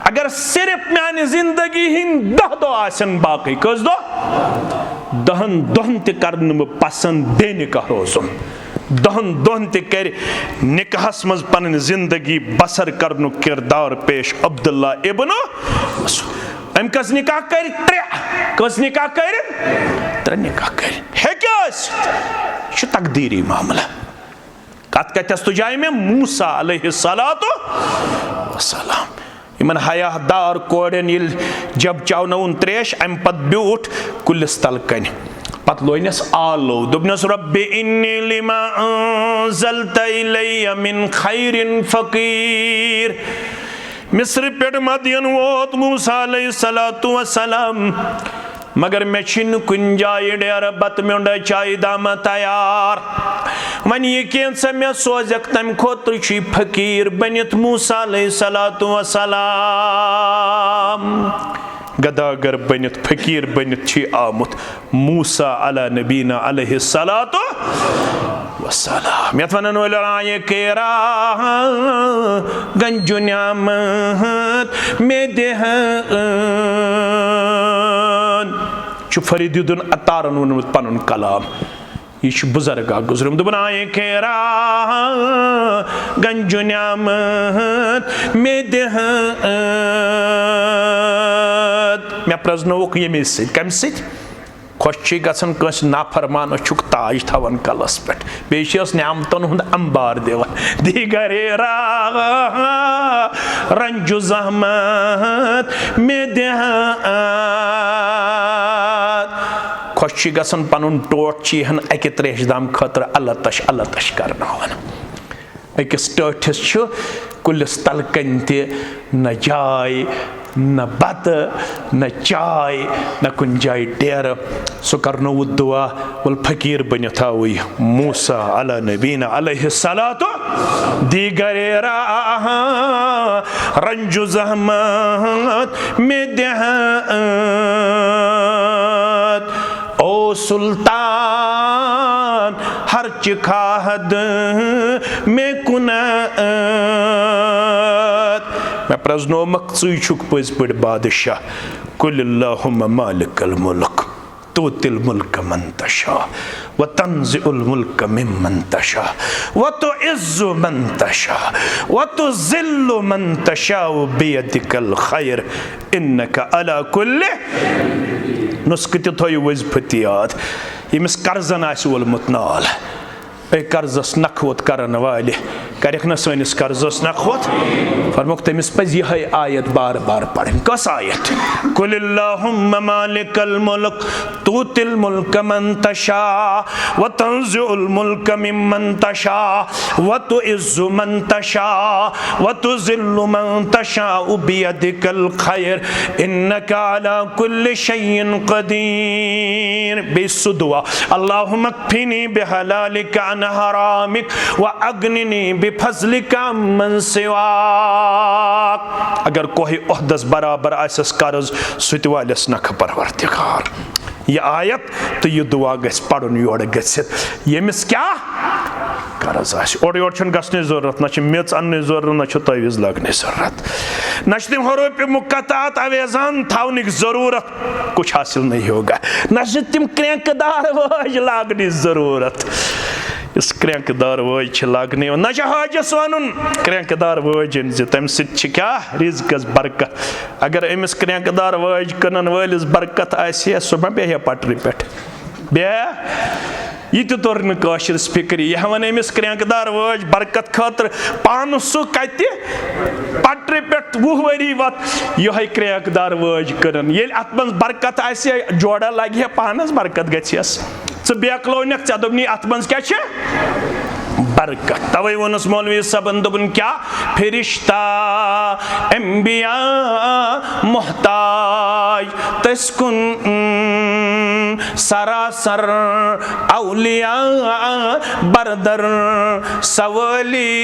अगर सिर्फ मानी जिंदगी हिंद 10 दो आसन बाकी कस दो 10 दोहन ते करन पसंद बेनिकाह रोजुन 10 दोहन ते कर निकाहस मज पन जिंदगी बसर करनु किरदार पेश अब्दुल्ला इब्न मसूद अम कस निकाह कर 3 कस निकाह कर 3 निकाह कर है क्या तकदीरी मामला कत कतस तो जाए में मूसा अलैहिस्सलातु वस्सलाम इमन हयादार कोड़न ये जब चावनवन त्रेश अम पत ब्यूठ कुलिस तल कन पत लोनस आलो दोपनस रब्बि इन्नी लिमा अंज़लता इलैया मिन खैरिन फकीर। मिस्र पेट मदियन वोत मूसा अलैहिस्सलातु वस्सलाम मगर मे छिन कुन जाय डेर बत म्योंड चाय दाम तैयार वन ये कैंसा मे सोजक तम खोत्र छी फकीर बनित मूसा अलैहिस्सलातु वस्सलाम गदागर बनित फकीर बनित छी आमुत मूसा अला नबीना अलैहिस्सलातु वस्सलाम। यत वनन वलाये केरा गंजुन्यामत में देह फरीदुद्दीन अत्तारन वोनमुत पनुन कलाम यह बुजुर्ग गुजरम दोपन आये खेरा गंजुन्यामत में देह मे प्रजनोक ये कम खुश गसन कस नाफरमान छुक ताज थवन कलस पे बेस न्यामतन हुंद अंबार दिवान दिगरे रंजु जहमत में देह खुश गसन पनुन टोट चीहन अकि त्रेश दाम खतर अल्लाह तश करनावन अकिस टोठिस कुलिस तलकन ते न जाय न बत न चाय न कुन जाय डेर सो करनो दुआ वल फकीर बन थावई मूसा अला नबीना अलैहिस्सलातु दिगरे रंजु जहमत में देह ओ सुल्तान हर चिखाहद में कुनात मैं प्रजनो मकसू छुक पज पड़ बादशाह कुल्लाहुम्मा मालिकल मुल्क तुतिल मुल्क मन तशा व तंज़िउल मुल्क मिम्मन तशा व तुइज़्ज़ु मन तशा व तुज़िल्लु मन तशा बियदिकल खैर इन्नका अला कुल्लि नुस्खत थो वज़ीफ़त याद यमिस कर्जन आसि वोलमुत नाल कर्जस नखवत करन वाले करख न सनिस कर्जस नखवत फरमोक तमिस पज यह आयत बार बार पढ़न कस आयत कुल्लाहुम्मा मालिकल मुल्क तुतिल मुल्क मन तशा व तंज़िउल मुल्क मिम्मन तशा व तुइज़्ज़ु मन तशा व तुज़िल्लु मन तशा बियदिकल खैर इन्नका अला कुल्लि शैइन क़दीर। बेसु दुआ अल्लाहुम्मा कफ़िनी बिहलालिका अन हरामिक व अग्निनी बिफज़लिका मन सिवाक। अगर कोई ओहदस बराबर आसस कर्ज सुत वालिस नख परवरदिगार। यह आयत तो यह दुआ गस पढ़न योर गसित यमिस क्या कर्ज आसि और योर छन गसने जरूरत न मेच अन्ने जरूरत न तवीज लगने जरूरत न तिम रोपये मुकतात अवेजान थावनिक जरूरत कुछ हासिल नहीं होगा न तिम क्रैंकदार वाज लागने जरूरत इस क्रैंकदार वाज लागने न हाजस वन क्रैंकदार वाजन तम क्या रिज़्क़स बरकत अगर अमिस क्रैंकदार वाज कनन वालिस बरकत आसि सह मा बेह पटरी पे बेह यह तोर नशिरस फिक्र यह वन अमिस क्रैंकदार वाज बरकत खतर पान सह कत पटरी पे 20 वरी वत यह क्रैंकदार वाज कनन ये अत मन बरकत आसि जोड़ा लगे पानस बरकत गस बेकलोनक ऐ दोपनी अत मन क्या बरकत तवे वोनस मौलवी सबन दोपन क्या फरिश्ता अंबिया मोहताज तस्कुन सरासर औलिया बरदर सवली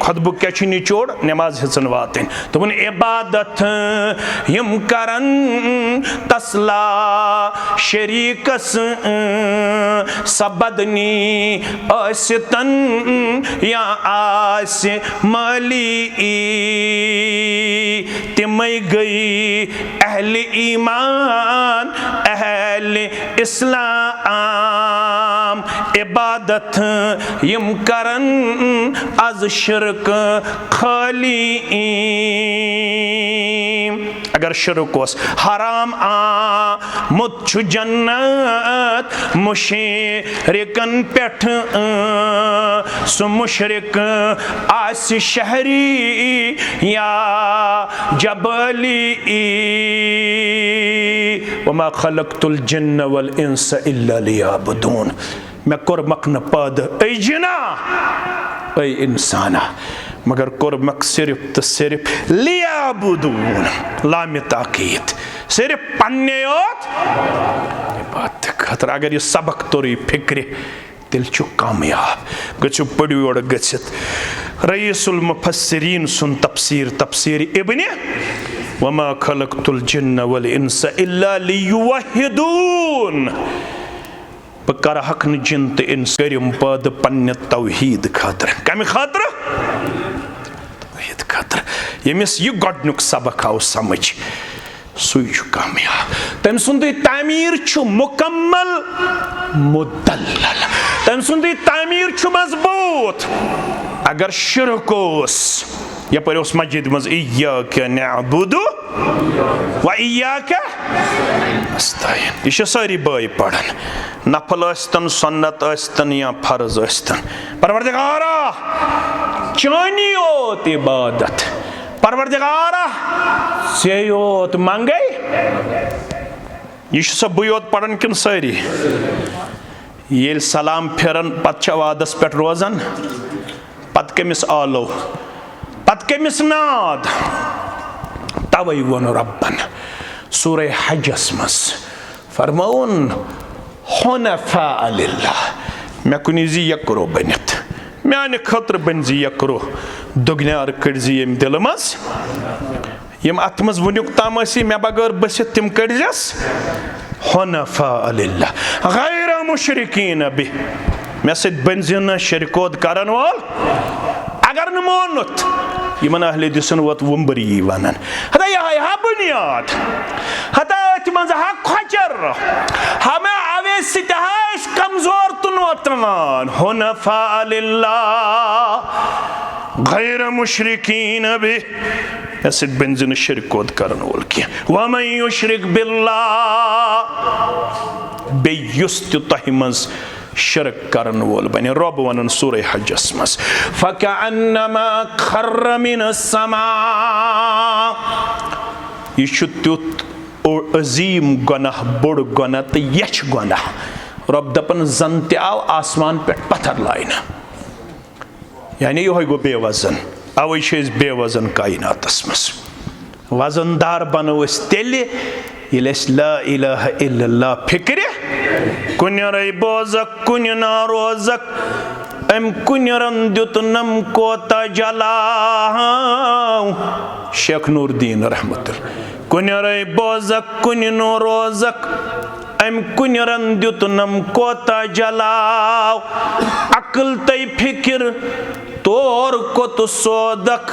खुतबु क्या निचोड़ नमाज हिसन वातन दोपन इबादत यम करन तसला शरीकस सबदनी आसितन या आस मली तिमय गई अहल ईमान अहल इस्लाम इबादत यम करन अज शिरक खाली अगर शिरक हराम मुझ जन्नत मुशरिकन पेठ सु मुशरिक आस शहरी या जबली वमा खलक़तुल जिन्न वल इंस इल्ला लियअबुदून। मैं कोरमक न पैदा ऐ जिना ऐ इंसाना मगर कोरमक सिर्फ तो सिर्फ लियअबुदून लाम ताकीद सिर्फ पन्ने योत बात खतर। अगर ये सबक तोरी फिक्र तेल छु कामयाब गछु पड़ियो और गछित रईसुल मुफस्सिरीन सुन तफसीर इब्ने वमा खलक़तुल जिन्न वल इंस इल्ला लियुवहिदून। बह कर हक न जिन तो इंस करिम पैदा पन्ने तौहीद खातर। कम खातर? तौहीद खातर। यमिस यह गोडनुक सबक आव समझ सुई छु कामयाब। तम सुंद तामीर छु मुकम्मल मुदल्लल। तम सुंद तामीर छु मजबूत। अगर शिरक ओस यपर उस मस्जिद मज इय्याका नअबुदु व इय्याका नस्तईन। यह सारी बाई पढ़न नफल अस्तन सुन्नत अस्तन या फर्ज अस्तन। परवरदिगारा चानी योत इबादत परवरदिगारा से योत मंगे। यह सब योत पढ़न किन सारी ये सलाम फिरन पत वादस पे रोजान पत कमिस आलो पत कमिस नाद। तवै वोन रब्बन सूरे हजस मस फरमाउन हुनफा लिल्लाह मे कुनि जी यकरो बनित म्यान खतर बन जी यकरो दुगनार कड़जी यम दिल मस यम अत मज वुनुक ताम मे बगैर बसित तिम कड़जस हुनफा लिल्लाह गैर मुशरिकीन बिह मे सत बनजि न शरिकोद करन वोल। अगर न मोनुत यमन अहले दिसन वत वंबरी वनन हता यह हा बुनियाद हता मज हा खचर हमें अवेस हाश कमजोर तुन वतन हुनफा लिल्लाह गैर मुशरिकीन बिह ऐसे बंजन शिरकोद करन वोल किया। वमन युशरिक बिल्लाह बेयुस तह मज शिरक करन वोल बने। रब वनन सूरे हजस मस फकअन्नमा खर्र मिनस समा। यह तुत अजीम गुनाह बोड़ गुनाह तो यछ गुनाह। रब दपन जन ते आव आसमान पे पत्थर लाइन यानी यह गो बेवजन। अवे बेवजन कायनातस मस वजनदार बनो तेल ला इलाहा इल्लल्लाह फिक्र कुन रई बोजक कुन ना रोजक अम कुन रन दुत नम कोता जला। शेख नूरदीन रहमतुल्लाह कुन रई बोजक कुन नो रोजक अम कुन रन दुत नम कोता जलाओ। अकल तय फिक्र तोर कोत सोदक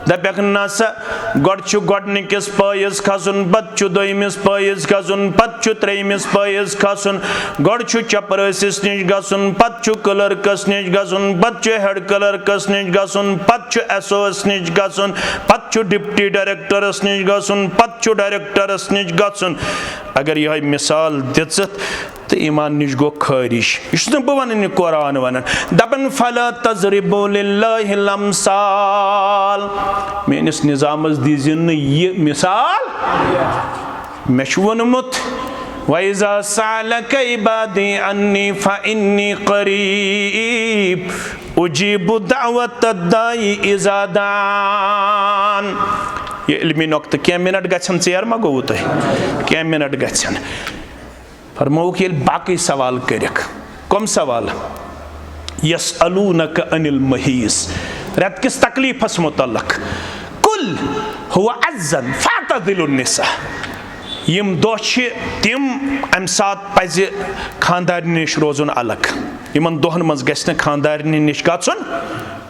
दपक नसा गु गडनिकस पैस खसन पु दमिस पैस खसन पु त्रेमिस पैस खसन गु चपरसिस नश गसन पु क्लर्कस नश गसन पु हेड क्लर्कस नश गसन पु एसओस नश गसन पु डिप्टी डायरेक्टरस नश गसन पु डायरेक्टरस नश गसन। अगर यह मिसाल दित तो ईमान नश गो खारिश। यह बह वन कुरान वन दपन फला तज़रिबू लिल्लाहिल अमसाल। मेनिस निजामस दीजिए न ये मिसाल मे वोनमुत वइज़ा सअलक इबादी अन्नी फइन्नी क़रीब उजीबु दअवत दाई इज़ा दान। ये इल्मी नोक्त क्या मिनट गछन चेयर मा गो तुह क्या मिनट गछन फरमौक ये बाकी सवाल करक कम सवाल यसअलूनक अनिल महीस रत किस तकलीफस मुतल्लक कुल हुवा अज़्ज़न फ़अतज़िलुन निसा। यम दो तिम अम सात पज़ खानदारनि निश रोजुन अलग यमन दोहन मज गछ न खानदारनि निश गछुन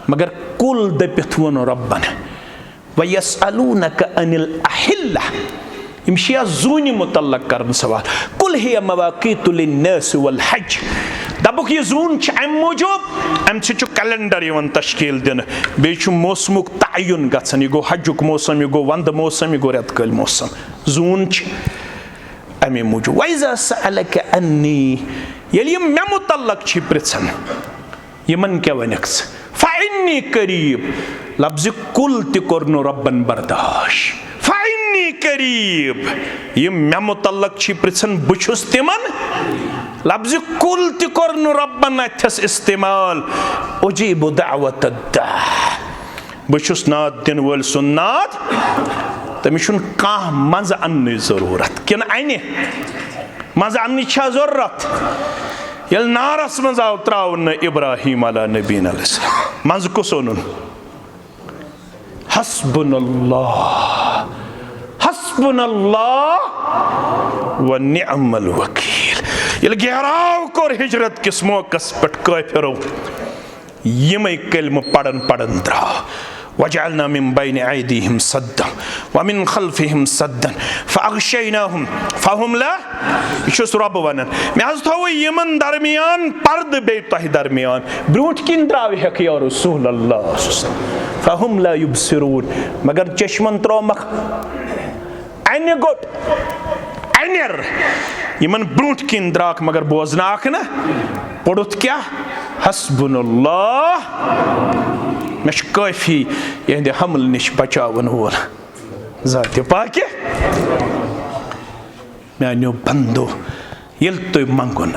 मगर कुल दपिथ वोन रब्बन व यसअलूनक अनिल अहिल्ला। यम शिया जूनि मुतल्लक करन सवाल कुल हिया मवाक़ीतु लिन्नास वल हज। दबुक ये जून अम मूजूब अम कैलेंडर यवन तश्कील दिन बे मौसमुक तयन गन यह गो हजुक मौसम यह गो वंद मौसम यह गो रेत कल मौसम जून अमे मूजूब वैज़ा सअलक अन्नी यदि यम मे मुतल्लक छी पृछन यमन क्या वनक फ़इन्नी करीब लफ्ज़ कुल ति कोरनु रब्बन बर्दाश्त फ़इन्नी करीब यम मे मुतल्लक छी पृछन बुछुस तिमन लफ्ज़ कुल ति कोरनु रब्बन अथस इस्तेमाल उजीबु दावत दाह बुछुस नाद दिन वल सुन्नात तमिस छुन काह मज अन्ने जरूरत किन अने मज अन्ने छा जरूरत यल नारस मज आव त्रावन इब्राहिम अला नबीन अलैहिस्सलाम मज कुस ओनुन हस्बुनल्लाह व निअमल वकील यल गहराव कोर हिजरत किस मौकस पट काफिरो यमै कलम पढ़न द्राव वजअलना मिन बैन ऐदीहिम सद्दन व मिन खल्फिहिम सद्दन फअग़शयनाहुम फहुम ला यशुस रब वनन मे हज थो यमन दरमियान पर्द बे तह दरमियान ब्रूठ किन द्राव हेक या रसूल अल्लाह फहुम ला युबसिरून मगर चश्मन त्रोमख अन गोट अनर यमन ब्रूठ किन द्राक मगर बोजनाक न पढ़ुत क्या हस्बुनल्लाह मे काफी यहद हमल निश बचावन वोल ज़ात पाक मानो बंदो यल तुम मंगुन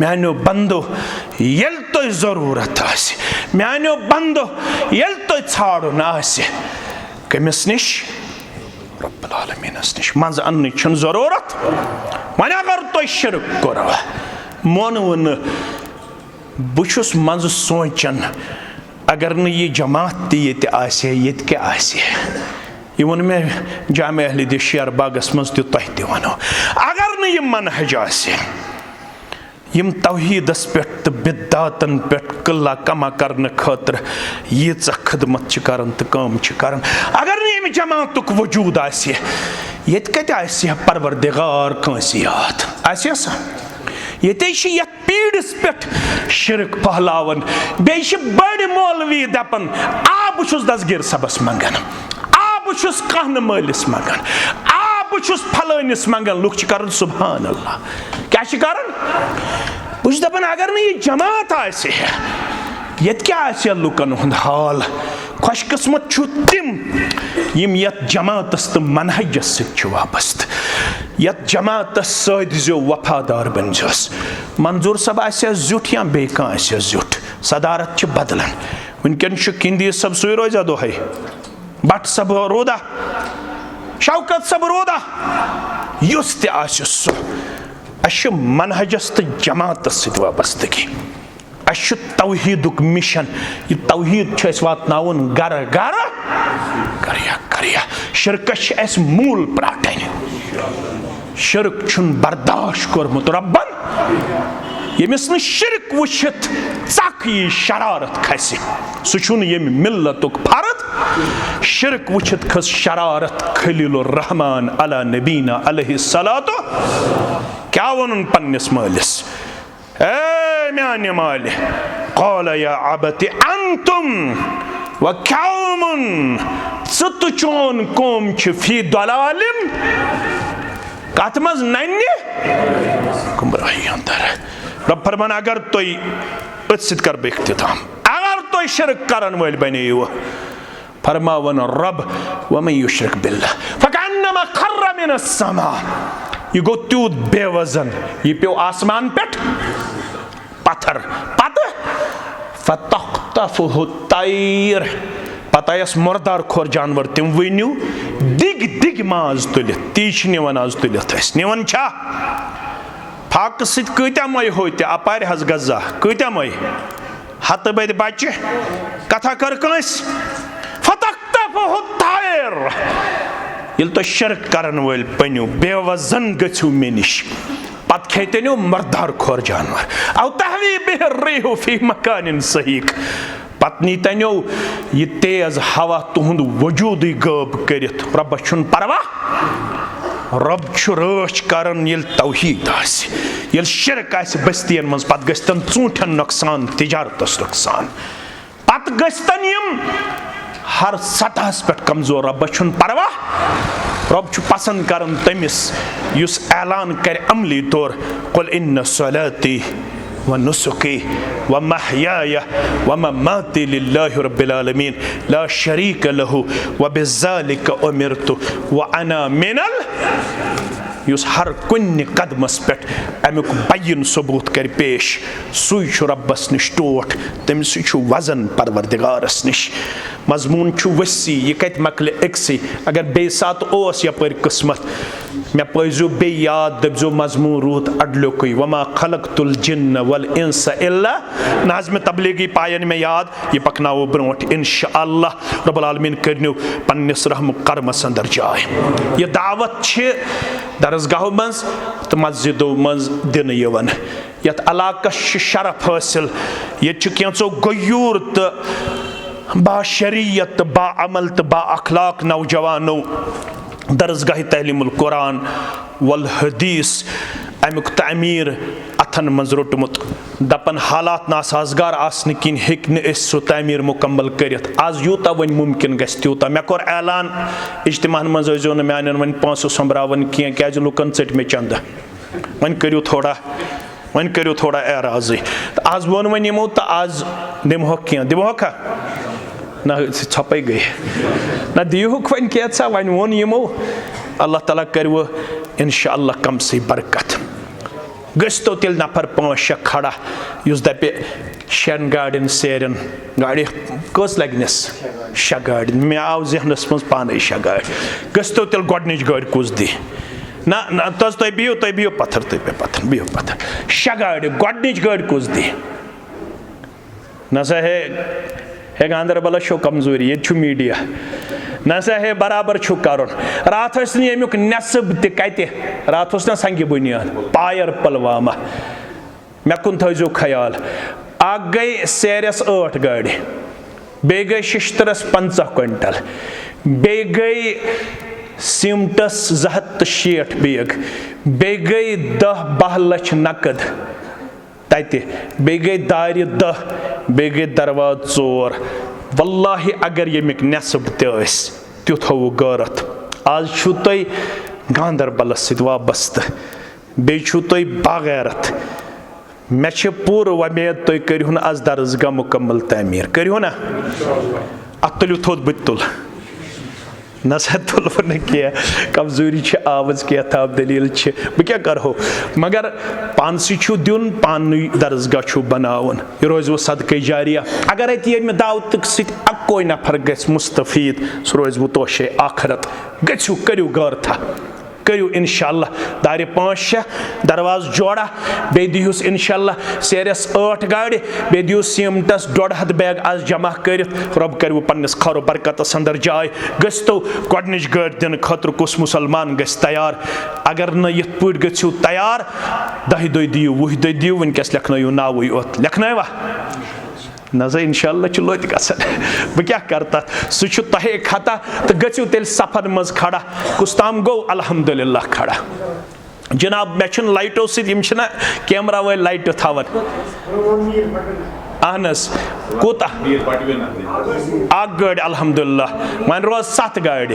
मानो बंदो यल तुम जरूरत मानो बंदो यल तुम छाड़न कमिस निश रब्बुल आलमीनस निश मज अन्ने छन जरूरत वन अगर तुम शिरक कर मोनव न बुछुस मज सोचन अगर न ये जमात ये क्या आसे ये वोन मे जामे अहले शेर बागस मज तह वनो अगर न ये मनहज आसे यम तौहीदस पेट तो बिदातन पेट कल्ला कमा करने खातर यीच खदमत करन तो काम करन अगर न यम जमातुक वजूद आसे ये कत आसे परवरदिगार कंसी याद आसे सा ये पीड़िस पे शिरक पहलावन बे बड़ मौलवी दपन आ बुछुस दसगिर सबस मंगन आ बुछुस कहन मालिस मंगन आ बुछुस फलानिस मंगन लुक करन सुभान अल्लाह क्या करन बुछ दपन अगर न ये जमात आसे यत क्या आसे लुकन हुंद हाल खुशकिस्मत छु तिम यम यत जमातस तो मनहजस से वाबस्त यत जमातस सो वफादार बनजोस मंजूर सब आसे जुट या बे कह आसे जुट सदारत बदलन वनकन किंदी सब सु रोजा दोहे भट सब रोदा शौकत सब रोदा युस ते आसे सो अश मनहजस तो जमातस सत वाबस्तगी अश तौहीदुक मिशन ये तौहीद वातनावन गर गर करिया शिरकश एस मूल प्राटन शिरक छुन बर्दाश्त कोरमुत रब्बन यमिस न शिरक वुचित चक ये शरारत खस सुन यम मिल्लतुक फर्द शिरक वुचित खस शरारत खलीलुर रहमान अला नबीना अलैहिस्सलातु क्या वनुन पन्निस मालिस ए म्याने माले क़ाल या अबति अंतुम व कौमुन सत चोन कौम छ फी दलालिम कत मज नन्ने गुमराही अंदर रब फरमान अगर तुई अत कर इख्तिताम अगर तुई शिरक करन वल बनेयो फरमावन रब वमन युशरिक बिल्लाह फकअन्नमा खर्र मिनस समा ये गो त्यूत बेवजन ये प्यो आसमान पेट पत्थर पत फतख्तफुहु तैर पतायस मुर्दार खोर जानवर तिम वनियो दिग दिग माज तुलित तीछ निवन आज तुलित निवन छा फाक सित कत्या मय होते अपार हज गजा कत्या मय हत बद बच्चे कथा कर कंस फतख्तफुहु तैर ये तो शिरक करन वल पन्यू बेवजन गछु मे निश पत खेतनो मर्दार खोर जानवर औ तहवी बिर्रिहु फी मकान सहीक पत्नी तनो ये तेज हवा तुहुंद वजूद गब करित रब छुन परवाह रब छु रच करन ये तौहीद आस ये शिरक आस बस्तियन मज पत गस्तन चूठन नुकसान तिजारतस नुकसान पत गस्तन यम हर सतहस पे कमजोर रब छुन परवाह रब छु पसंद करन तमिस युस ऐलान कर अमली तौर कुल इन्न सलाती व नुसुकी व महयाया व ममाती लिल्लाहि रब्बिल आलमीन ला शरीक लहु व बिज़ालिका उमिरतु व अना मिनल युस हर कुन्न कदमस पे अमुक बयन सबूत कर पेश सुई छु रब्बस निश टोट तमिस छु वजन परवरदिगारस निश मजमून छु वसी ये कत मकल एक्सी अगर बे सात ओस यपर किस्मत मे पजो बे याद दबजो मजमून रूत अडलुकई वमा खलकतुल जिन्न वल इंस इल्ला नाज़्म तबलीगी पायन में याद ये पकनाओ ब्रोट इंशाअल्लाह रब्बुल आलमीन करनो पन्निस रहम करमस अंदर जाय ये दावत छ दरसगाह मज तो मस्जिदों मज दिन यवन यत अलाकस शरफ हासिल ये कैंचो गयूर तो बा शरीयत बा अमल तो बा अखलाक नौजवानों दरसगाह तहलीमुल कुरान वल हदीस अमुक तमीर अथन मज रोटमुत दपन हालात ना साजगार आसने किन हेक न सो तमीर मुकम्मल करित आज यूता वन मुमकिन गस त्यूता मे कोर ऐलान इज्तिमा मज जो न मान वन पांसो संभरावन किया क्या लुकन चट में चंद वन करो थोड़ा एराज आज वोन वन यमो तो आज दिमहो क्या दिमहोखा ना छपे गई ना दियुक वन क्या वन वोन यमो अल्लाह ताला करो इंशाअल्लाह कम से बरकत गस्तो तिल नफर 5-6 खड़ा युस दपे 6 गाड़न सेरन गाड़ी कस लगनस 6 गाड़ मे आव जहनस मज पाने 6 गाड़ गस्तो तिल गोडनिच गाड़ कुस दी ना ना तुम बियो पत्थर पत्थर बियो पत्थर 6 गाड़ गोडनिच गाड़ कुस दी न सा है गांधरबल शो कमजोरी ये मीडिया न सा है बराबर छु करुन रात अमुक नसब तक रात ना संग बुनियाद पायर पलवामा मे कुन थो ख्याल अख गई सेरस 8 गाड़ी बे गई शिश्तरस 50 क्विंटल बे गई सीमटस 260 बेग बे गई 10-12 लक्ष नकद तते बे गई दार 10 बे गई दरवाज 4 वल्लाहि अगर यमिक नसब तुथ हो गौरत आज छु तुई गांधरबलस सत वाबस्त बे छु तुई बागैरत मे पूर वमेद तुई करिहुन आज दरसगाह मुकम्मल तमीर करिहु ना अत तुलियो थोद बत तुल नसा तुल क्या कमजोरी आवज क्या ताब दलील बह क्या करो मगर पानसी दिन पान दरसगाह छु बनावन यह रोज वो सदक़े जारिया अगर अत दावत सको नफर ग मुस्तफीद सह रोज वो तोशे आखरत गु करू गौरथा करू इंशाअल्लाह दार 5-6 दरवाज जोड़ा बे दिहुस इंशाअल्लाह सेरस 8 गाड़ बे दिहु सीमटस 1.5 बैग आज जमा कर रब करू पन्निस खरो बरकतस अंदर जाय गस्तो गोडनिच गाड़ दिन खतर कुस मुसलमान गस तैयार अगर न यथ पट गु तैयार 10 दह दियो 20 दह दियो वनकस लेखनयू नाव योत लेखनवा नजा इंशाअल्लाह लोत गसन बह क्या कर सह तहे खता तो गु तेल सफर मज खड़ा कुछ ताम गो अल्हम्दुलिल्लाह खड़ा जनाब मे लाइटों सम कैमरा वाल लाइट थवन अहनस कोता गाड़ अल्हम्दुलिल्लाह वन रोज 7 गाड़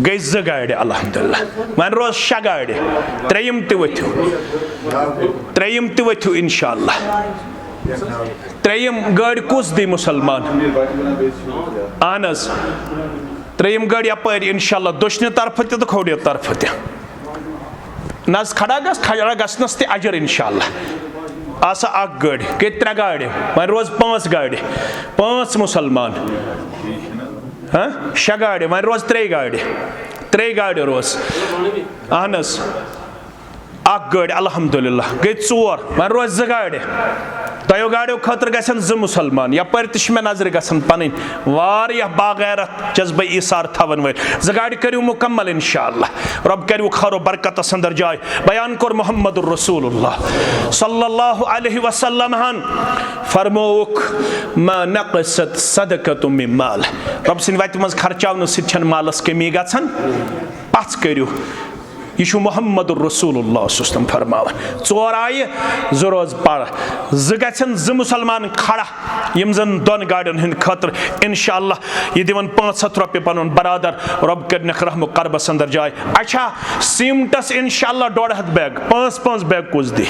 गई 2 गाड़ अल्हम्दुलिल्लाह वन रोज 6 गाड़ त्रेयम त वथ्यू इंशाअल्लाह त्रेयम गाड़ कुस दी मुसलमान अहनस त्रेयम गाड़ यपर इंशाअल्लाह दोशने तरफ तो खोड़ तरफ नज खड़ा गसनस अजर इंशाअल्लाह आसा 1 गाड़ गई 3 गाड़ वन रोज 5 गाड़ 5 मुसलमान 6 गाड़ वन रोज 3 गाड़ रोज अहनस 1 गाड़ अल्हम्दुलिल्लाह गई 4 वन रोज 2 गाड़ तयो गाड़ियों खतर गसन 2 मुसलमान यपर मे नजर गसन पन वारिया बागैरत जज्बे ईसार थवन वल 2 गाड़ करू मुकम्मल इंशाअल्लाह रब करू खरो बरकत अंदर जाय बयान कर मुहम्मदुर रसूलुल्लाह सल्लल्लाहु अलैहि वसल्लम हन फरमोक मा नक़सत सदक़तु मिन माल रब सिन वत मज खर्चावन सित छन मालस कमी गछन पछ करू यह मोहम्मद रसूलुल्लाह फरमावन 4 आये जो रोज पढ़ 2 गन 2 मुसलमान खड़ा यम जन 2 गाड़ियों हंद खतर इंशाअल्लाह यह दिवन 500 रुपये पन बरादर रब कर रहम करबस अंदर जाए। अच्छा सीमटस इंशाअल्लाह 1.5 बैग 5 बैग कुछ दी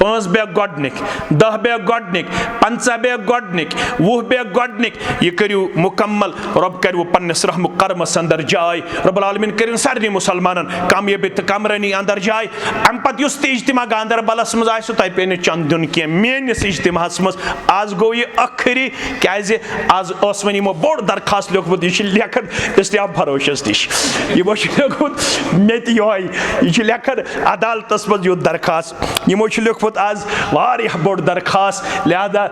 5 बैग गोडनिक 10 बैग गोडनिक 50 बैग गोडनिक 20 बैग गोडनिक यह करू मुकम्मल रब करू पन्नस रहम करमस अंदर जाए रब्बुल आलमीन करिन सारे मुसलमानन कामयाबी तो कमरनी अंदर जाए अम पत युस इज्तिमा गांदरबलस मज आसो तय पे चंद दिन कह मेनिस इज्तिमास मज आज गो यह आखिरी क्या आज वन यमो बोड़ दरखास्त लिखमुत यह लेखन इसलिए आप फरोशस नश यमो लिखमुत मे यह लेखन अदालतस मज युत दरखास्त यमो लिखमुत आज वारिया बोड़ दरखास्त लिहाजा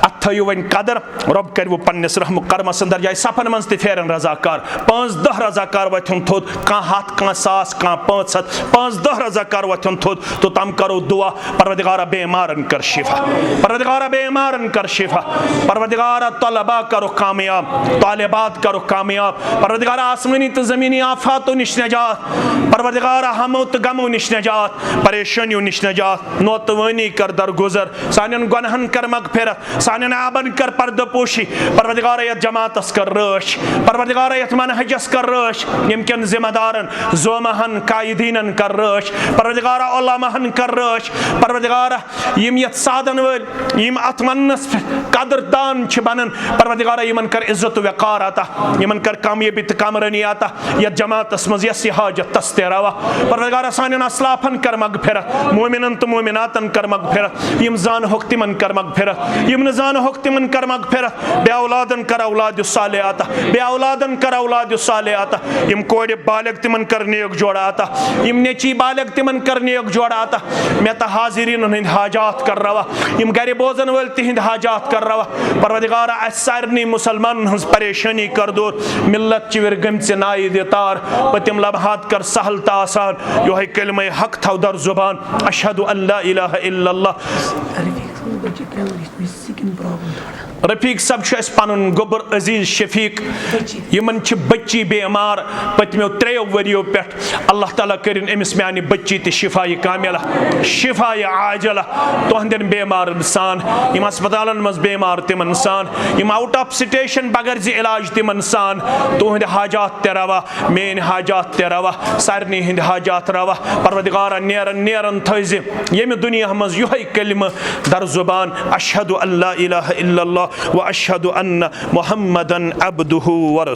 अत थो वन कदर रब कर वो पन्नस रहम करमस अंदर जाए सफन मज फेरन रजाकार 5-10 रजाकार वथन थोद कह 100 कह 100 कह 500 5-10 रजाकार वथन थोद तो तम करो दुआ परवरदिगारा बेमारन कर शिफा परवरदिगारा बेमारन कर शिफा परवरदिगारा तलबा करो कामयाब तालिबात करो कामयाब परवरदिगारा आसमानी तो ज़मीनी आफातों निश नजात परवरदिगारा हमो तो गमो निश नजात परेशानियों निश नजात नौतवानी कर दरगुजर सानियन गुनाहन कर मगफिरत सानियन आबन कर पर्दपोशी परवरदिगारा यत जमातस कर रश परवरदिगारा यत मनहजस कर रश यमकन जिम्मेदारन जोमहन कायदीनन कर रश परवरदिगारा उलमाहन कर रश परवरदिगारा यम यत साधन वल यम अतमन्नस कदरदान छ बनन परवरदिगारा यमन कर इज्जत वकार आता यमन कर कामयाबी त कामरानी आता यत जमातस मज यस हाजत तस्ते रवा परवरदिगारा सानियन असलाफन कर मगफिरत मोमिनन तो मोमिनातन कर मगफिरत यम जान होक तिमन कर मगफिरत यम न जान होक तिमन कर मगफिरत बे औलादन कर औलाद सालिहाता बे औलादन कर औलाद सालिहाता यम कोड़ बालिग तिमन कर नेक जोड़ा आता यम नेची बालिग तिमन कर नेक जोड़ा आता मैं तो हाजिरीन हंद हाजात कर रवा यम गर बोजन वल तिहंद हाजात कर रवा परवरदिगारा सारनी मुसलमान हंस परेशानी कर दूर मिल्लत चिवर गम से नाइद तार पतिम लम्हात कर सहल ता आसान यो है कलमे हक था दर जुबान अशहदु अल्ला इलाहा इल्लल्लाह। रफीक सब पन गोबर अजीज शफीक यमन बच्ची बेमार पतमो 3 वरियो पे अल्लाह ताला करिन अमिस म्यानि बच्ची तो शिफाई कामिला शिफाई आजला तुहंदन बेमारन सान यम अस्पतालन मज बेमार तिमन सान यम आउट ऑफ स्टेशन बगर जी इलाज तिमन सान तुहंद हाजात ते रवा मेन हाजात ते रवा सारनी हिंद हाजात रवा परवरदिगारा नेरन नेरन थज यम दुनिया मज युहै कलिमा दर जुबान अशहदु अल्ला इलाहा इल्लल्लाह व अशहदु अन्न मुहम्मदन अब्दुहु व रसूलुहु।